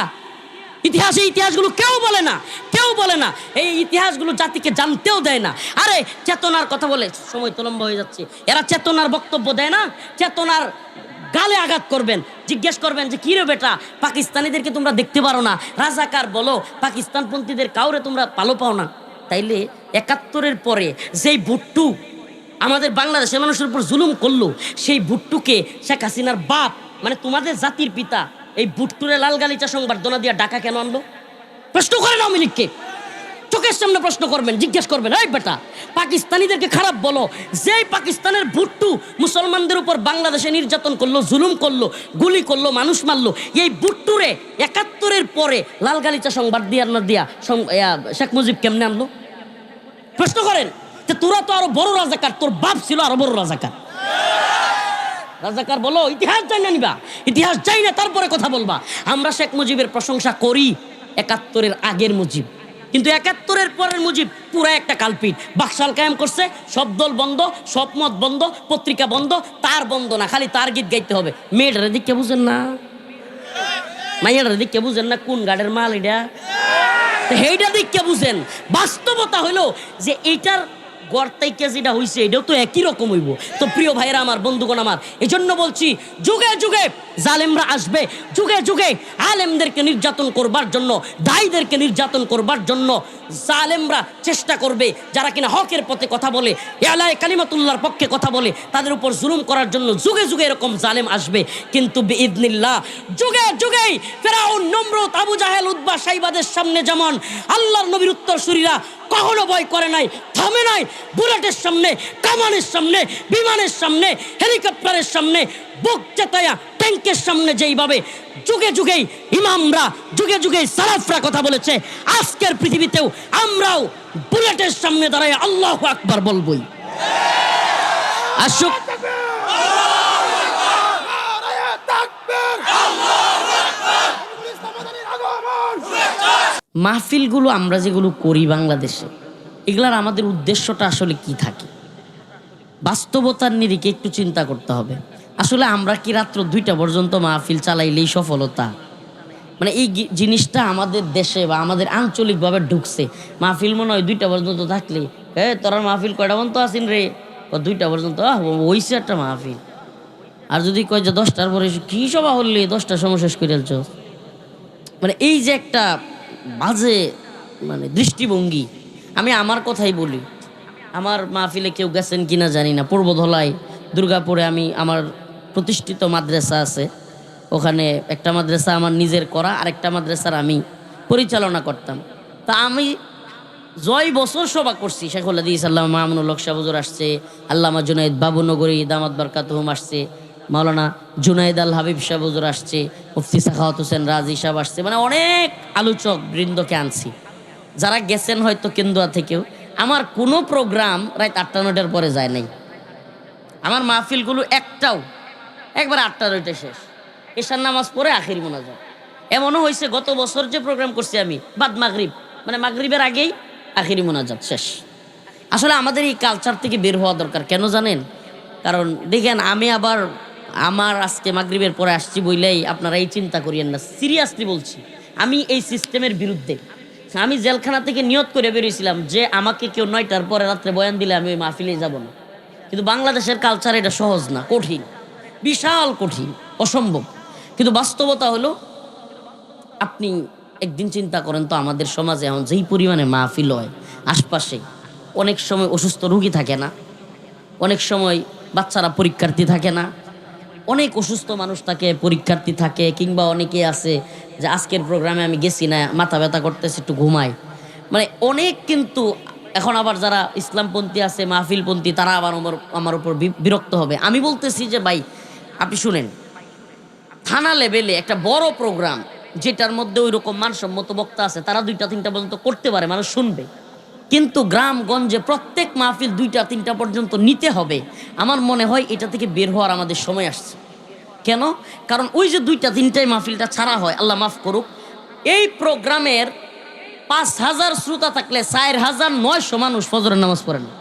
ইতিহাসে ইতিহাসগুলো কেউ বলে না, কেউ বলে না, এই ইতিহাসগুলো জাতিকে জানতেও দেয় না। আরে চেতনার কথা বলে, সময় তো লম্বা হয়ে যাচ্ছে, এরা চেতনার বক্তব্য দেয় না, চেতনার গালে আঘাত করবেন, জিজ্ঞেস করবেন যে কি রে বেটা, পাকিস্তানিদেরকে তোমরা দেখতে পারো না, রাজাকার বলো, পাকিস্তানপন্থীদের কাউরে তোমরা ভালো পাও না। তাইলে ৭১-এর পরে যেই ভুট্টু আমাদের বাংলাদেশের মানুষের উপর জুলুম করলো, সেই ভুট্টুকে শেখ হাসিনার বাপ, মানে তোমাদের জাতির পিতা, এই ভুট্টুরে লাল গালিচা সংবর্ধনা দিয়া ডাকা কেন আনলো? প্রশ্ন করেন আওয়ামী লীগকে, চোখের সামনে প্রশ্ন করবেন, জিজ্ঞেস করবেন, এই বেটা পাকিস্তানিদেরকে খারাপ বলো, যেই পাকিস্তানের ভুট্টু মুসলমানদের উপর বাংলাদেশে নির্যাতন করলো, জুলুম করলো, গুলি করলো, মানুষ মারলো, এই ভুট্টুরে ৭১-এর পরে লাল গালিচা সংবাদ দিয়া না দিয়া শেখ মুজিব কেমনে আনলো? প্রশ্ন করেন। তোরা তো আরো বড় রাজাকার, তোর বাপ ছিল আরো বড় রাজাকার। রাজাকার বলো, ইতিহাস জানি না নিবা, ইতিহাস যাই না তারপরে কথা বলবা। আমরা শেখ মুজিবের প্রশংসা করি ৭১-এর আগের মুজিব, কিন্তু ৭১-এর পরের মুজিব পুরা একটা কালপিট। বাকশাল কায়েম করছে, সব দল বন্ধ, সব মত বন্ধ, পত্রিকা বন্ধ, তার বন্ধ না, খালি তার গীত গাইতে হবে। মেয়েটারে দিকে বুঝেন না, মাইয়াটারে দিকে বুঝেন না কোন গাড়ের মাল এটা, সেইটা দিকে বুঝেন। বাস্তবতা হইলো যে এইটার গড়তাইকে যেটা হইছে এটাও তো একই রকম হইব। তো প্রিয় ভাইরা আমার, বন্ধুগণ আমার, এই জন্য বলছি যুগে যুগে জালেমরা আসবে, যুগে যুগে আলেমদেরকে নির্যাতন করবার জন্য, দায়ীদেরকে নির্যাতন করবার জন্য জালেমরা চেষ্টা করবে। যারা কিনা হকের পথে কথা বলে, আলায়ে কালিমাতুল্লাহর পক্ষে কথা বলে, তাদের উপর জুলুম করার জন্য যুগে যুগে এরকম জালেম আসবে। কিন্তু বিইذনিল্লাহ যুগে যুগেই ফেরাউন, নমরুদ, আবু জাহেল, উতবা, সাইবাদের সামনে যেমন আল্লাহর নবীর উত্তরসূরিরা কখনো ভয় করে নাই, থামে নাই। বুলেটের সামনে, কামানের সামনে, বিমানের সামনে, হেলিকপ্টারের সামনে, বুক চেতায়া ট্যাঙ্কের সামনে যেইভাবে যুগে যুগেই ইমামরা, যুগে যুগেই সালাফরা কথা বলেছে, আজকের পৃথিবীতেও আমরাও বুলেটের সামনে দাঁড়ায় আল্লাহু আকবার বলবই। আসুক মাহফিলগুলো আমরা যেগুলো করি বাংলাদেশে, এগুলার আমাদের উদ্দেশ্যটা আসলে কি থাকে? বাস্তবতার নিরিখে একটু চিন্তা করতে হবে। আসলে আমরা কি রাত্র ২টা পর্যন্ত মাহফিল চালাইলেই সফলতা? মানে এই জিনিসটা আমাদের দেশে বা আমাদের আঞ্চলিকভাবে ঢুকছে। মাহফিল মনে হয় ২টা পর্যন্ত থাকলে, তোরা মাহফিল কয়টা পর্যন্ত আসিন রে? ২টা পর্যন্ত, ওইসে একটা মাহফিল। আর যদি কয় যে 10টার পরে কি সভা হলে 10টার সময় শেষ করে ফেলছ, মানে এই যে একটা বাজে মানে দৃষ্টিভঙ্গি। আমি আমার কথাই বলি, আমার মাহফিলে কেউ গেছেন কিনা জানি না, পূর্বধলায় দুর্গাপুরে আমি আমার প্রতিষ্ঠিত মাদ্রাসা আছে, ওখানে একটা মাদ্রাসা আমার নিজের করা, আরেকটা মাদ্রাসার আমি পরিচালনা করতাম। তা আমি জয় বছর সভা করছি। শেখুল হাদিস আল্লামা মামুনুল হক সাহেব হুজুর আসছে, আল্লামা জুনাইদ বাবুনগরী দামাত বারকাতুহুম আসছে, মাওলানা জুনাইদ আল হাবিব সাহেব হুজুর আসছে, মুফতি সাখাওয়াত হোসেন রাজি সাহেব আসছে, মানে অনেক আলোচক বৃন্দকে আনছি। যারা গেছেন হয়তো কেন্দুয়া থেকেও। আমার কোনো প্রোগ্রাম রাত ৮টা-৯টার পরে যায় নাই। আমার মাহফিলগুলো একটাও একবার ৮টা-৯টায় শেষ, এশার নামাজ পড়ে আখিরি মোনাজাত। এমনও হয়েছে গত বছর যে প্রোগ্রাম করছি আমি, বাদ মাগরিব, মানে মাগরিবের আগেই আখিরি মোনাজাত শেষ। আসলে আমাদের এই কালচার থেকে বের হওয়া দরকার। কেন জানেন? কারণ দেখেন, আমি আবার আমার আজকে মাগরিবের পরে আসছি বইলেই আপনারা এই চিন্তা করিয়েন না, সিরিয়াসলি বলছি, আমি এই সিস্টেমের বিরুদ্ধে। আমি জেলখানা থেকে নিয়ত করে বেরিয়েছিলাম যে আমাকে কেউ ৯টার পরে রাত্রে বয়ান দিলে আমি ওই মাহফিলেই যাব না। কিন্তু বাংলাদেশের কালচার এটা সহজ না, কঠিন, বিশাল কঠিন, অসম্ভব। কিন্তু বাস্তবতা হলো, আপনি একদিন চিন্তা করেন তো, আমাদের সমাজে এখন যেই পরিমাণে মাহফিল হয়, আশপাশে অনেক সময় অসুস্থ রোগী থাকে না, অনেক সময় বাচ্চারা পরীক্ষার্থী থাকে না, অনেক অসুস্থ মানুষ থাকে, পরীক্ষার্থী থাকে, কিংবা অনেকে আছে যে আজকের প্রোগ্রামে আমি গেছি না, মাথা ব্যথা করতেছে, একটু ঘুমাই, মানে অনেক। কিন্তু এখন আবার যারা ইসলামপন্থী আছে, মাহফিলপন্থী, তারা আবার আমার উপর বিরক্ত হবে। আমি বলতেছি যে ভাই, আপনি শুনেন, থানা লেভেলে একটা বড় প্রোগ্রাম যেটার মধ্যে ওই রকম মানসম্মত বক্তা আছে, তারা ২টা-৩টা পর্যন্ত করতে পারে, মানুষ শুনবে। কিন্তু গ্রামগঞ্জে প্রত্যেক মাহফিল 2টা-3টা পর্যন্ত নিতে হবে। আমার মনে হয় এটা থেকে বের হওয়ার আমাদের সময় আসছে। কেন? কারণ ওই যে 2টা-3টায় মাহফিলটা ছাড়া হয়, আল্লাহ মাফ করুক, এই প্রোগ্রামের 5,000 শ্রোতা থাকলে 4,900 মানুষ ফজরের নামাজ পড়ে না।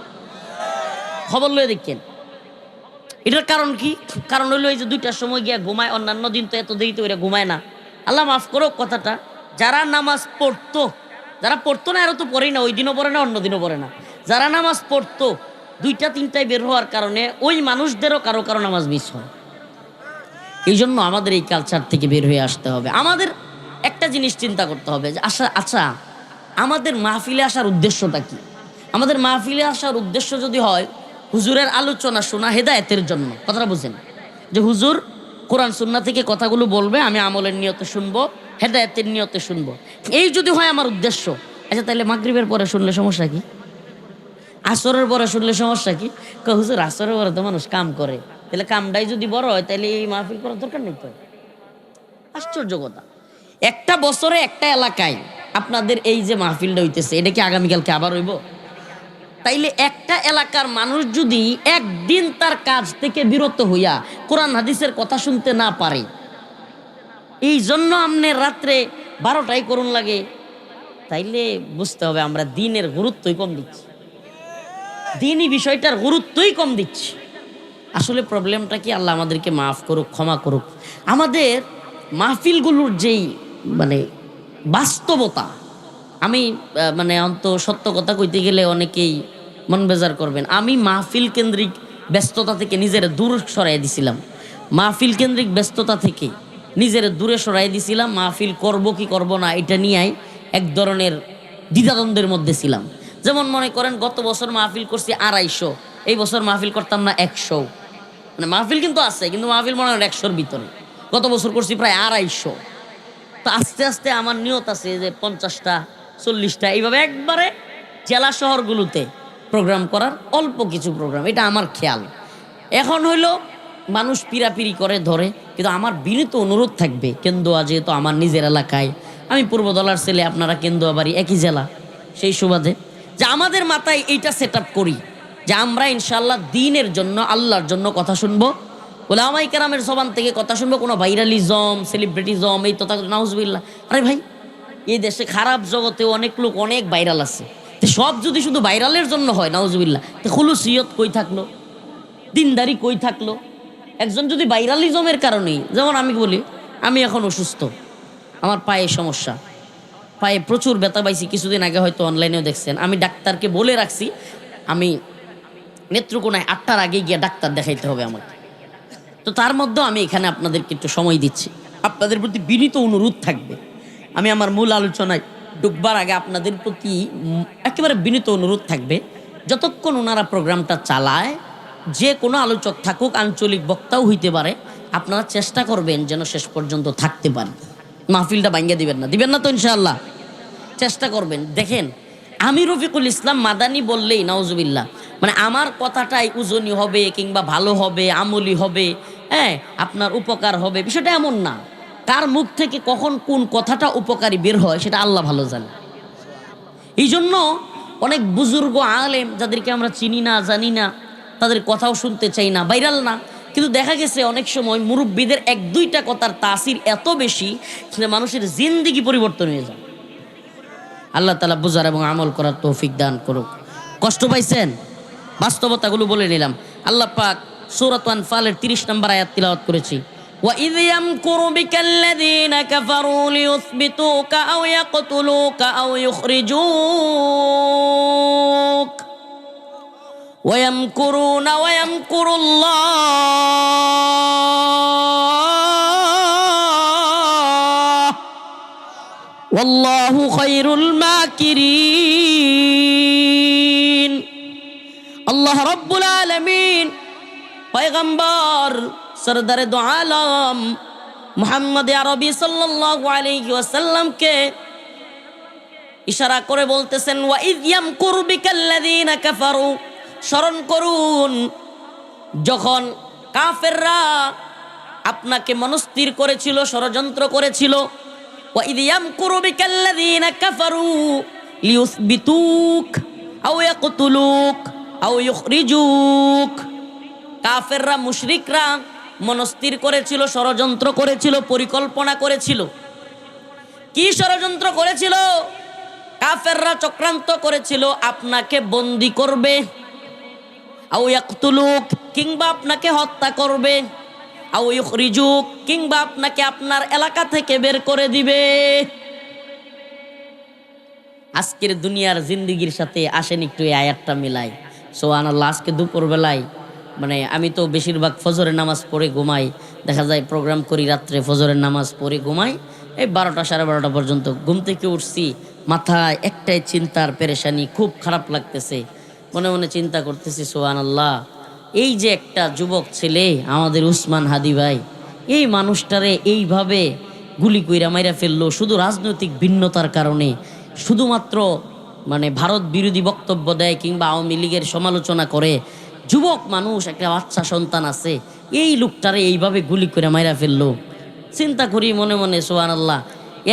খবর লয়ে দেখেন এটার কারণ কি? কারণ হইলো এই যে 2টার সময় গিয়া ঘুমায়, অন্যান্য দিন তো এত দেরিতে ওরা ঘুমায় না। আল্লাহ মাফ করুক কথাটা, যারা নামাজ পড়তো, যারা পড়তো না এরা তো পড়েই না, ওই দিনও পড়ে না, অন্য দিনও পড়ে না, যারা নামাজ পড়তো 2টা-3টায় বের হওয়ার কারণে ওই মানুষদেরও কারো কারো নামাজ মিস হয়। এই জন্য আমাদের এই কালচার থেকে বের হয়ে আসতে হবে। আমাদের একটা জিনিস চিন্তা করতে হবে যে আচ্ছা আমাদের মাহফিলে আসার উদ্দেশ্যটা কি? আমাদের মাহফিলে আসার উদ্দেশ্য যদি হয় হুজুরের আলোচনা শোনা হেদায়েতের জন্য, কথাটা বুঝেন, যে হুজুর কোরআন সুন্নাহ থেকে কথাগুলো বলবে, আমি আমলের নিয়তে শুনবো, হেদায়েতের নিয়তে শুনবো, এই যদি হয় আমার উদ্দেশ্য, আচ্ছা তাহলে মাগরিবের পরে শুনলে সমস্যা কি? আসরের পরে শুনলে সমস্যা কি? হুজুর আসরের পরে তো মানুষ কাম করে, তাহলে কামটাই যদি বড় হয় তাহলে এই মাহফিল করার দরকার নেই তো। আশ্চর্য কথা, একটা বছরে একটা এলাকায় আপনাদের এই যে মাহফিলটা হইতেছে, এটা কি আগামীকালকে আবার হইব? তাইলে একটা এলাকার মানুষ যদি একদিন তার কাজ থেকে বিরত হইয়া কোরআন হাদিসের কথা শুনতে না পারে, এই জন্য আমনে রাত্রে 12টায় করুন লাগে, তাইলে বুঝতে হবে আমরা দিনের গুরুত্বই কম দিচ্ছি, দিনই বিষয়টার গুরুত্বই কম দিচ্ছি। আসলে প্রবলেমটা কি? আল্লাহ আমাদেরকে মাফ করুক, ক্ষমা করুক। আমাদের মাহফিলগুলোর যেই মানে বাস্তবতা, আমি মানে অন্ত সত্য কথা কইতে গেলে অনেকেই মন বেজার করবেন, আমি মাহফিল কেন্দ্রিক ব্যস্ততা থেকে নিজের দূর সরাই দিছিলাম, মাহফিল কেন্দ্রিক ব্যস্ততা থেকে নিজের দূরে সরাই দিছিলাম। মাহফিল করব কি করব না এটা নিয়েই এক ধরনের দ্বিধাদ্বন্দ্বের মধ্যে ছিলাম। যেমন মনে করেন গত বছর মাহফিল করছি 250, এই বছর মাহফিল করতাম না 100, মানে মাহফিল কিন্তু আছে, কিন্তু মাহফিল মনে হয় 100-র ভিতরে। গত বছর করছি প্রায় 250। তো আস্তে আস্তে আমার নিয়ত আছে যে 50টা 40টা এইভাবে একবারে জেলা শহরগুলোতে প্রোগ্রাম করার, অল্প কিছু প্রোগ্রাম, এটা আমার খেয়াল। এখন হইলো মানুষ পিরাপিরি করে ধরে, কিন্তু আমার বিনীত অনুরোধ থাকবে, কেন্দুয়া যেহেতু আমার নিজের এলাকায়, আমি পূর্বদলার ছেলে, আপনারা কেন্দুয়া বাড়ি একই জেলা, সেই সুবাদে যে আমাদের মাথায় এইটা সেট আপ করি যে আমরা ইনশাল্লাহ দিনের জন্য, আল্লাহর জন্য কথা শুনবো, ওলামাই কেরামের জবান থেকে কথা শুনবো, কোনো ভাইরালিজম, সেলিব্রিটিজম এই তথা নাউজুবিল্লাহ। আরে ভাই, এই দেশে খারাপ জগতে অনেক লোক অনেক ভাইরাল আছে, তো সব যদি শুধু ভাইরালের জন্য হয় নাউজুবিল্লাহ, তো খুলুসিয়ত কই থাকলো, দিনদারি কই থাকলো? একজন যদি ভাইরালিজমের কারণেই, যেমন আমি বলি আমি এখন অসুস্থ, আমার পায়ে সমস্যা, পায়ে প্রচুর ব্যথা পাইছি, কিছুদিন আগে হয়তো অনলাইনেও দেখছেন, আমি ডাক্তারকে বলে রাখছি আমি নেত্রকোনায় 8টার আগে গিয়ে ডাক্তার দেখাইতে হবে আমাকে। তো তার মধ্যেও আমি এখানে আপনাদেরকে একটু সময় দিচ্ছি, আপনাদের প্রতি বিনীত অনুরোধ থাকবে, আমি আমার মূল আলোচনায় ঢুকবার আগে আপনাদের প্রতি একেবারে বিনীত অনুরোধ থাকবে, যতক্ষণ ওনারা প্রোগ্রামটা চালায়, যে কোনো আলোচক থাকুক, আঞ্চলিক বক্তাও হইতে পারে, আপনারা চেষ্টা করবেন যেন শেষ পর্যন্ত থাকতে পারেন, মাহফিলটা ভাঙ্গা দিবেন না তো ইনশাআল্লাহ? চেষ্টা করবেন। দেখেন, আমি রফিকুল ইসলাম মাদানী বললেই নাউজুবিল্লাহ, মানে আমার কথাটাই উজনি হবে কিংবা ভালো হবে, আমলি হবে, হ্যাঁ আপনার উপকার হবে, বিষয়টা এমন না। কার মুখ থেকে কখন কোন কথাটা উপকারী বের হয় সেটা আল্লাহ ভালো জানে। এই জন্য অনেক বুজুর্গ আলেম যাদেরকে আমরা চিনি না, জানি না, তাদের কথাও শুনতে চাই না, ভাইরাল না, কিন্তু দেখা গেছে অনেক সময় মুরব্বীদের 1-2টা কথার তাসির এত বেশি যে মানুষের জিন্দেগি পরিবর্তন হয়ে যায়। আল্লাহ তাআলা বুঝার এবং আমল করার তৌফিক দান করুক। কষ্ট পাইছেন? বাস্তবতাগুলো বলে নিলাম। আল্লাহ পাক সূরা আনফালের 30 নম্বর আয়াত তিলাওয়াত করেছি, وَإِذْ يَمْكُرُ بِكَ الَّذِينَ كَفَرُوا لِيُثْبِتُوكَ أَوْ يَقْتُلُوكَ أَوْ يُخْرِجُوكَ وَيَمْكُرُونَ وَيَمْكُرُ اللَّهُ وَاللَّهُ خَيْرُ الْمَاكِرِينَ। আল্লাহ রাব্বুল আলামিন পয়গম্বর সরদারে দো আলম মুহাম্মদ আরবি সাল্লাল্লাহু আলাইহি ওয়াসাল্লামকে ইশারা করে বলতেছেন, ওয়া ইয ইয়ামকুরু বিকাল্লাযীনা কাফারু, স্মরণ করুন যখন কাফেররা আপনাকে মনস্থির করেছিল, ষড়যন্ত্র করেছিল। ওয়া ইয ইয়ামকুরু বিকাল্লাযীনা কাফারু লিয়ুসবিতুক, আও ইয়াকতুলুক আও ইউখরিজুক। কাফেররা মুশরিকরা মনস্থির করেছিল, ষড়যন্ত্র করেছিল, পরিকল্পনা করেছিল। কি ষড়যন্ত্র করেছিল? কাফেররা চক্রান্ত করেছিল আপনাকে বন্দী করবে, আও ইয়াকতুলুক কিংবা আপনাকে হত্যা করবে, আও ইউখরিজুক কিংবা আপনাকে আপনার এলাকা থেকে বের করে দিবে। আজকের দুনিয়ার জিন্দিগির সাথে আসেন একটু এই আয়াতটা মিলাই। সুবহানাল্লাহ। আজকে দুপুর বেলায় মানে আমি তো বেশিরভাগ ফজরের নামাজ পড়ে ঘুমাই, দেখা যায় প্রোগ্রাম করি রাত্রে, ফজরের নামাজ পড়ে ঘুমাই এই 12টা সাড়ে 12টা পর্যন্ত। ঘুম থেকে উঠছি, মাথায় একটাই চিন্তার পেরেশানি, খুব খারাপ লাগতেছে। মনে মনে চিন্তা করতেছি সুবহানাল্লাহ, এই যে একটা যুবক ছেলে আমাদের উসমান হাদি ভাই, এই মানুষটারে এইভাবে গুলি কইরা মাইরা ফেললো শুধু রাজনৈতিক ভিন্নতার কারণে, শুধুমাত্র মানে ভারত বিরোধী বক্তব্য দেয় কিংবা আওয়ামী লীগের সমালোচনা করে। যুবক মানুষ, একটা বাচ্চা সন্তান আছে, এই লোকটারে এইভাবে গুলি করে মাইরা ফেললো। চিন্তা করি মনে মনে সুবহানাল্লাহ,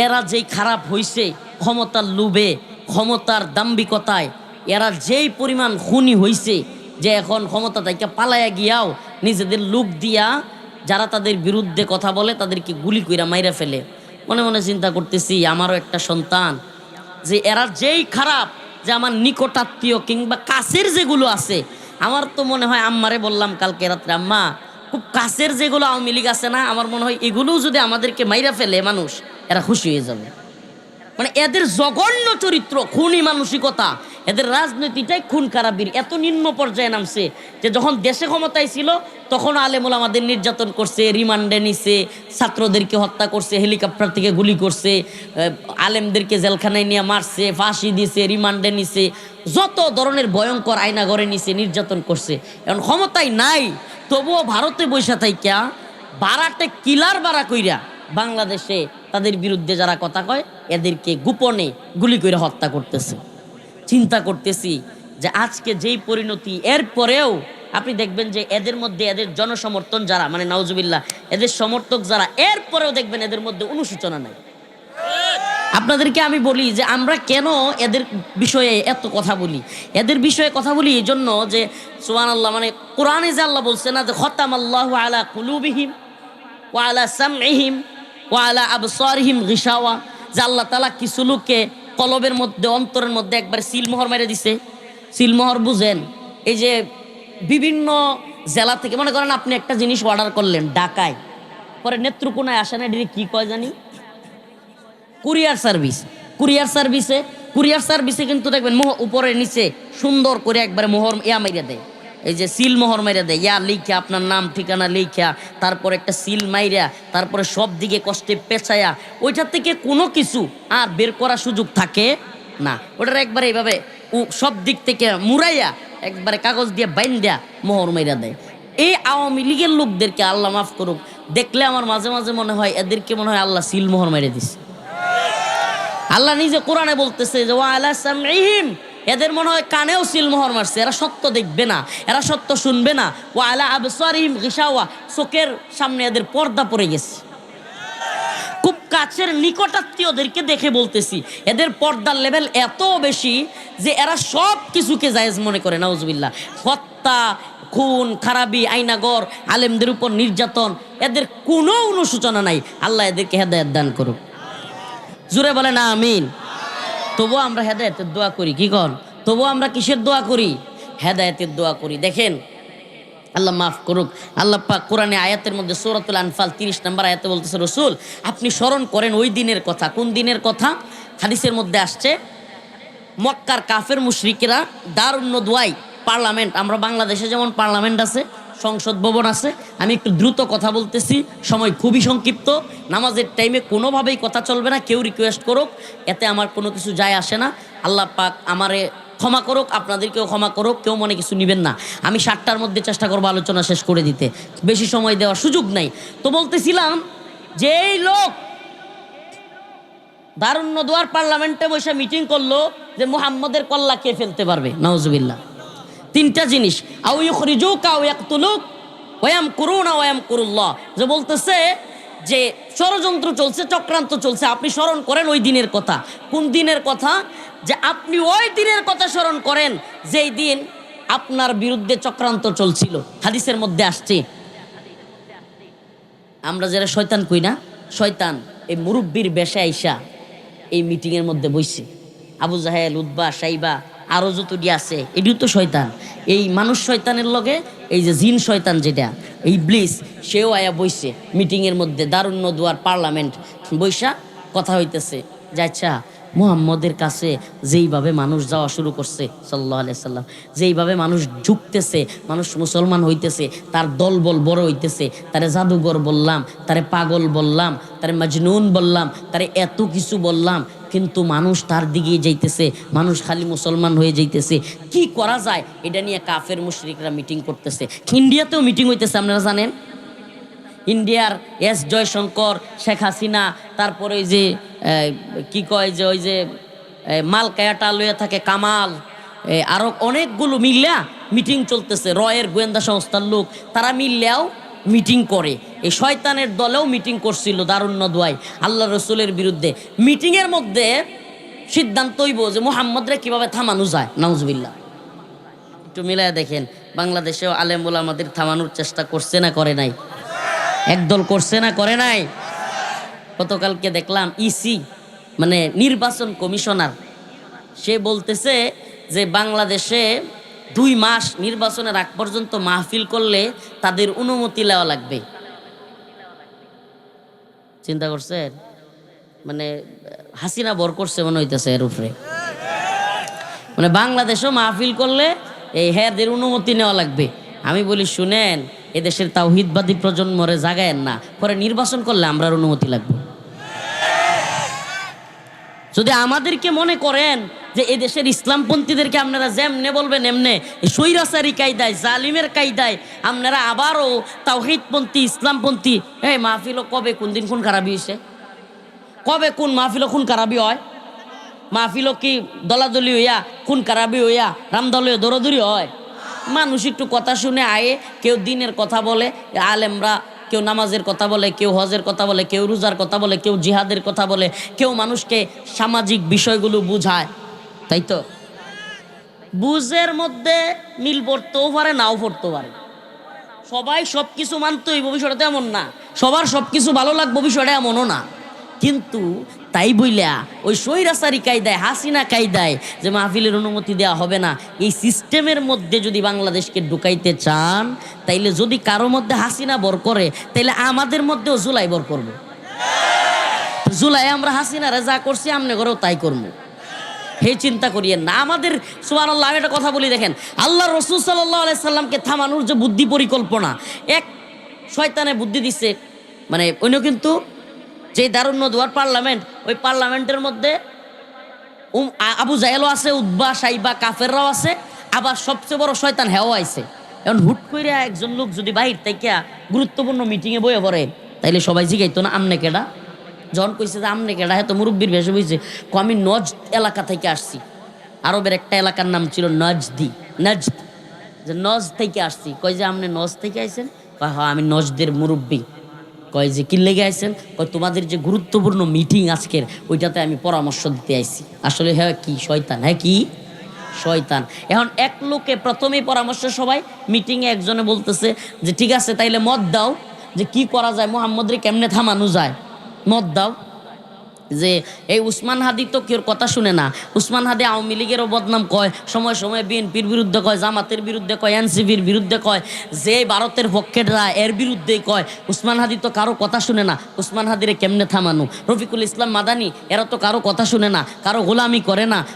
এরা যেই খারাপ হইছে ক্ষমতার লোভে, ক্ষমতার দাম্ভিকতায়, এরা যেই পরিমাণ খুনি হইছে যে এখন ক্ষমতা থেকে পালায়া গিয়াও নিজেদের লোক দিয়া যারা তাদের বিরুদ্ধে কথা বলে তাদেরকে গুলি কইরা মাইরা ফেলে। মনে মনে চিন্তা করতেছি আমারও একটা সন্তান, যে এরা যেই খারাপ, যে আমার নিকটাত্মীয় কিংবা কাছের যেগুলো আছে, আমার তো মনে হয় আম্মারে বললাম কালকে রাত্রে, আম্মা খুব কাছের যেগুলো আওয়ামী লীগ আছে না, আমার মনে হয় এগুলোও যদি আমাদেরকে মাইরা ফেলে মানুষ, এরা খুশি হয়ে যাবে। মানে এদের জঘন্য চরিত্র, খুনি মানসিকতা, এদের রাজনীতিটাই খুন খারাপির এত নিম্ন পর্যায়ে নামছে যে যখন দেশে ক্ষমতায় ছিল তখন আলেমুল আমাদের নির্যাতন করছে, রিমান্ডে নিছে, ছাত্রদেরকে হত্যা করছে, হেলিকপ্টার থেকে গুলি করছে, আলেমদেরকে জেলখানায় নিয়ে মারছে, ফাঁসি দিছে, রিমান্ডে নিছে, যত ধরনের ভয়ঙ্কর আয়নাঘরে নিছে, নির্যাতন করছে। এখন ক্ষমতায় নাই, তবুও ভারতে বৈশা থাইকা বারাটে কিলার বাড়া কইরা বাংলাদেশে তাদের বিরুদ্ধে যারা কথা কয় এদেরকে গোপনে গুলি করে হত্যা করতেছে। চিন্তা করতেছি যে আজকে যেই পরিণতি, এর পরেও আপনি দেখবেন যে এদের মধ্যে এদের জনসমর্থন যারা, মানে নাউজুবিল্লাহ এদের সমর্থক যারা, এর পরেও দেখবেন এদের মধ্যে অনুশোচনা নাই। আপনাদেরকে আমি বলি যে আমরা কেন এদের বিষয়ে এত কথা বলি, এদের বিষয়ে কথা বলি এই জন্য যে সুবহানাল্লাহ, মানে কোরআনে যে আল্লাহ বলছে না যে খতামাল্লাহু আলা কুলুবিহিম ওয়া আলা সামইহিম ওয়া আলা আবসারিহিম গিশাওয়া, যে আল্লাহ তাআলা কিছু লোককে কলবের মধ্যে, অন্তরের মধ্যে একবার সিলমোহর মেরে দিছে। সিলমোহর বুঝেন? এই যে বিভিন্ন জেলা থেকে, মনে করেন আপনি একটা জিনিস অর্ডার করলেন ঢাকায়, পরে নেত্রকোনায় আসে না, এটি কি কয় জানি, কুরিয়ার সার্ভিস। কুরিয়ার সার্ভিসে কিন্তু দেখবেন উপরে নিচে সুন্দর করে একবারে মোহর ইয়া মাইরা দেয়, এই যে সিল মোহর মাইরা দেয়, ইয়া লিখা আপনার নাম ঠিকানা লিখা, তারপর একটা সিল মাইরা, তারপরে সব দিকে কষ্টে পেঁচায়া, ওইটা থেকে কোনো কিছু আর বের করার সুযোগ থাকে না। ওটার একবারে এইভাবে সব দিক থেকে মুড়াইয়া একবারে কাগজ দিয়ে বাইন্দা মোহর মাইরা দেয়। এই আওয়ামী লীগের লোকদেরকে আল্লাহ মাফ করুক, দেখলে আমার মাঝে মাঝে মনে হয় এদেরকে মনে হয় আল্লাহ সিল মোহর মেরে দিছে। আল্লাহ নিজে কোরআনে বলতেছে যে ওয়া আলা সামইহিম, এদের মনে হয় কানেও সিলমোহর মারছে, এরা সত্য দেখবে না, এরা সত্য শুনবে না। ওয়া আলা আবসারিহিম গিশাওয়া, চোখের সামনে এদের পর্দা পড়ে গেছে। খুব কাছের নিকটাত্মীয়দেরকে দেখে বলতেছি এদের পর্দার লেভেল এত বেশি যে এরা সব কিছুকে জায়েজ মনে করে। নাউজুবিল্লাহ, হত্যা, খুন খারাপি, আইনাগর, আলেমদের উপর নির্যাতন, এদের কোনো অনুশোচনা নাই। আল্লাহ এদেরকে হেদায়েত দান করুক, জোরে বলে না আমিন। তবুও আমরা হেদায়েতের দোয়া করি, কি কর? তবুও আমরা কিসের দোয়া করি? হেদায়েতের দোয়া করি। দেখেন আল্লাহ মাফ করুক, আল্লাহ পাক কোরআনে আয়াতের মধ্যে সূরাতুল আনফাল 30 নম্বর আয়াতে বলতেছে, রসুল আপনি স্মরণ করেন ওই দিনের কথা। কোন দিনের কথা? হাদিসের মধ্যে আসছে মক্কার কাফের মুশরিকেরা দারুন নদওয়াই পার্লামেন্ট, আমরা বাংলাদেশে যেমন পার্লামেন্ট আছে, সংসদ ভবন আছে, আমি একটু দ্রুত কথা বলতেছি, সময় খুবই সংক্ষিপ্ত, নামাজের টাইমে কোনোভাবেই কথা চলবে না, কেউ রিকোয়েস্ট করুক এতে আমার কোনো কিছু যায় আসে না। আল্লাহ পাক আমারে ক্ষমা করুক, আপনাদেরকেও ক্ষমা করুক, কেউ মনে কিছু নেবেন না। আমি 7টার মধ্যে চেষ্টা করবো আলোচনা শেষ করে দিতে, বেশি সময় দেওয়ার সুযোগ নাই। তো বলতেছিলাম যে এই লোক দারুন নদওয়ার পার্লামেন্টে বসে মিটিং করলো যে মুহাম্মদের কল্লা কে ফেলতে পারবে। নাউজুবিল্লাহ, 3টা জিনিস, আও ইউখরিজুকা আও ইয়াকতুলুক ওয়া ইয়ামকুরুনা ওয়া ইয়ামকুরুল্লাহ, যে বলতেছে যে ষড়যন্ত্র চলছে, চক্রান্ত চলছে। আপনি স্মরণ করেন ওই দিনের কথা। কোন দিনের কথা? যে আপনি ওই দিনের কথা স্মরণ করেন যেই দিন আপনার বিরুদ্ধে চক্রান্ত চলছিল। হাদিসের মধ্যে আসছে, আমরা যারা শয়তান কই না, শয়তান এই মুরব্বীর বেশে আইসা এই মিটিংয়ের মধ্যে বইছে। আবু জাহেল, উতবা, সাইবা আরও যতটি আছে এটিও তো শয়তান। এই মানুষ শয়তানের লগে এই যে জিন শয়তান যেটা এই ইবলিস, সেও আয়া বইছে মিটিংয়ের মধ্যে। দারুন নদুয়ার পার্লামেন্ট বৈশা কথা হইতেছে যে আচ্ছা মুহাম্মদের কাছে যেইভাবে মানুষ যাওয়া শুরু করছে সাল্লাল্লাহু আলাইহি সাল্লাম, যেইভাবে মানুষ ঝুঁকতেছে, মানুষ মুসলমান হইতেছে, তার দলবল বড় হইতেছে, তারে জাদুঘর বললাম, তারে পাগল বললাম, তারে মাজনুন বললাম, তারে এত কিছু বললাম, কিন্তু মানুষ তার দিকে যাইতেছে, মানুষ খালি মুসলমান হয়ে যাইতেছে। কি করা যায় এটা নিয়ে কাফের মুশরিকরা মিটিং করতেছে। ইন্ডিয়াতেও মিটিং হইতেছে, আপনারা জানেন। ইন্ডিয়ার এস জয়শঙ্কর, শেখ হাসিনা, তারপরে ওই যে কি কয় যে ওই যে মালকায়াটা লইয়া থাকে কামাল, আরও অনেকগুলো মিল্লা মিটিং চলতেছে। রয়ের গোয়েন্দা সংস্থার লোক তারা মিললেও মিটিং করে। এই শয়তানের দলেও মিটিং করছিল দারুন নদওয়ায় আল্লাহ রসুলের বিরুদ্ধে। মিটিংয়ের মধ্যে সিদ্ধান্ত হইব যে মুহাম্মদরে কিভাবে থামানো যায়। নাউজুবিল্লাহ। একটু মিলায় দেখেন, বাংলাদেশেও আলেম ওলামাদের থামানোর চেষ্টা করছে না করে নাই? একদল করছে না করে নাই? গতকালকে দেখলাম ইসি মানে নির্বাচন কমিশনার, সে বলতেছে যে বাংলাদেশে 2 মাস নির্বাচনের আগ পর্যন্ত মাহফিল করলে তাদের অনুমতি নেওয়া লাগবে। চিন্তা করছেন? মানে হাসিনা বর করছে মনে হইতেছে এর উপরে। মানে বাংলাদেশও মাহফিল করলে এই হ্যারদের অনুমতি নেওয়া লাগবে। আমি বলি শুনেন, এদেশের তাওহীদবাদী প্রজন্মরে জাগায়েন না, পরে নির্বাচন করলে আমরার অনুমতি লাগবে। যদি আমাদেরকে মনে করেন যে এদেশের ইসলামপন্থীদেরকে আপনারা যেমনে বলবেন এমনে স্বৈরাচারী কায়দায়, জালিমের কায়দায় আপনারা আবারও তাওহীদপন্থী, ইসলামপন্থী, এই মাহফিলও কবে কোন দিন খুন খারাপি হয়েছে? কবে কোন মাহফিলও খুন খারাপি হয়? মাহফিলও কি দলাদলি হইয়া, খুন খারাপি হইয়া, রামদলীয় দৌড়দৌড়ি হয়? মানুষ একটু কথা শুনে আয়ে, কেউ দিনের কথা বলে, আলেমরা কেউ নামাজের কথা বলে, কেউ হজের কথা বলে, কেউ রোজার কথা বলে, কেউ জিহাদের কথা বলে, কেউ মানুষকে সামাজিক বিষয়গুলো বুঝায়, তাই তো? বুঝের মধ্যে মিল পড়তেও পারে, নাও পড়তে পারে। সবাই সব কিছু মানতে হইব বিষয়টা এমন না, সবার সব কিছু ভালো লাগবে বিষয়টা এমনও না। কিন্তু তাই বইলা ওই স্বৈরাচারী কায়দায়, হাসিনা কায়দায় যে মাহফিলের অনুমতি দেওয়া হবে না, এই সিস্টেমের মধ্যে যদি বাংলাদেশকে ঢুকাইতে চান, তাইলে যদি কারো মধ্যে হাসিনা বর করে, তাইলে আমাদের মধ্যেও জুলাই বর করবো। জুলাই আমরা হাসিনারে যা করছি আমনে করেও তাই করবো। হে চিন্তা করিয়েন না। আমাদের সুবহানাল্লাহ, আমি একটা কথা বলি দেখেন, আল্লাহ রসুল সাল্লাল্লাহু আলাইহি সাল্লামকে থামানোর যে বুদ্ধি পরিকল্পনা, এক শয়তানে বুদ্ধি দিচ্ছে, মানে অন্য কিন্তু যে দারুন নদওয়ার পার্লামেন্ট, ওই পার্লামেন্টের মধ্যে আবু জাহেলও আছে, উতবা, সাইবা, কাফেররাও আছে, আবার সবচেয়ে বড় শয়তান হেও আইছে। এখন হুট করে একজন লোক যদি বাহির থেকে গুরুত্বপূর্ণ মিটিংয়ে বয়ে পড়ে, তাইলে সবাই জিগাইতো না আমনে কেডা? যখন কইছে যে আমনে কেডা, হ্যাঁ তো মুরব্বীর ভেসে বইছে, আমি নজদ এলাকা থেকে আসছি। আরবের একটা এলাকার নাম ছিল নজদি, নজদ, যে নজ থেকে আসছি। কয় যে আপনি নজ থেকে আইছেন? কয় হ্যাঁ আমি নজদের মুরব্বী। কয় যে কি লেগে আইছেন? কয় তোমাদের যে গুরুত্বপূর্ণ মিটিং আজকের, ওইটাতে আমি পরামর্শ দিতে আইছি। আসলে হ্যাঁ কি শয়তান, হ্যাঁ কি শয়তান। এখন এক লোকে প্রথমেই পরামর্শ, সবাই মিটিংয়ে একজনে বলতেছে যে ঠিক আছে তাইলে মত দাও যে কি করা যায়, মুহাম্মদরে কেমনে থামানো যায়, মত দাও। যে এই উসমান হাদি তো কেউ কথা শুনে না। উসমান হাদি আওয়ামী লীগেরও বদনাম কয়, সময় সময় বিএনপির বিরুদ্ধে কয়, জামাতের বিরুদ্ধে কয়, এনসিপির বিরুদ্ধে কয়, যে ভারতের পক্ষেরা এর বিরুদ্ধেই কয়। উসমান হাদি তো কারো কথা শুনে না, উসমান হাদিরে কেমনে থামানো? রফিকুল ইসলাম মাদানি এরা তো কারো কথা শুনে না, কারো গোলামি করে না,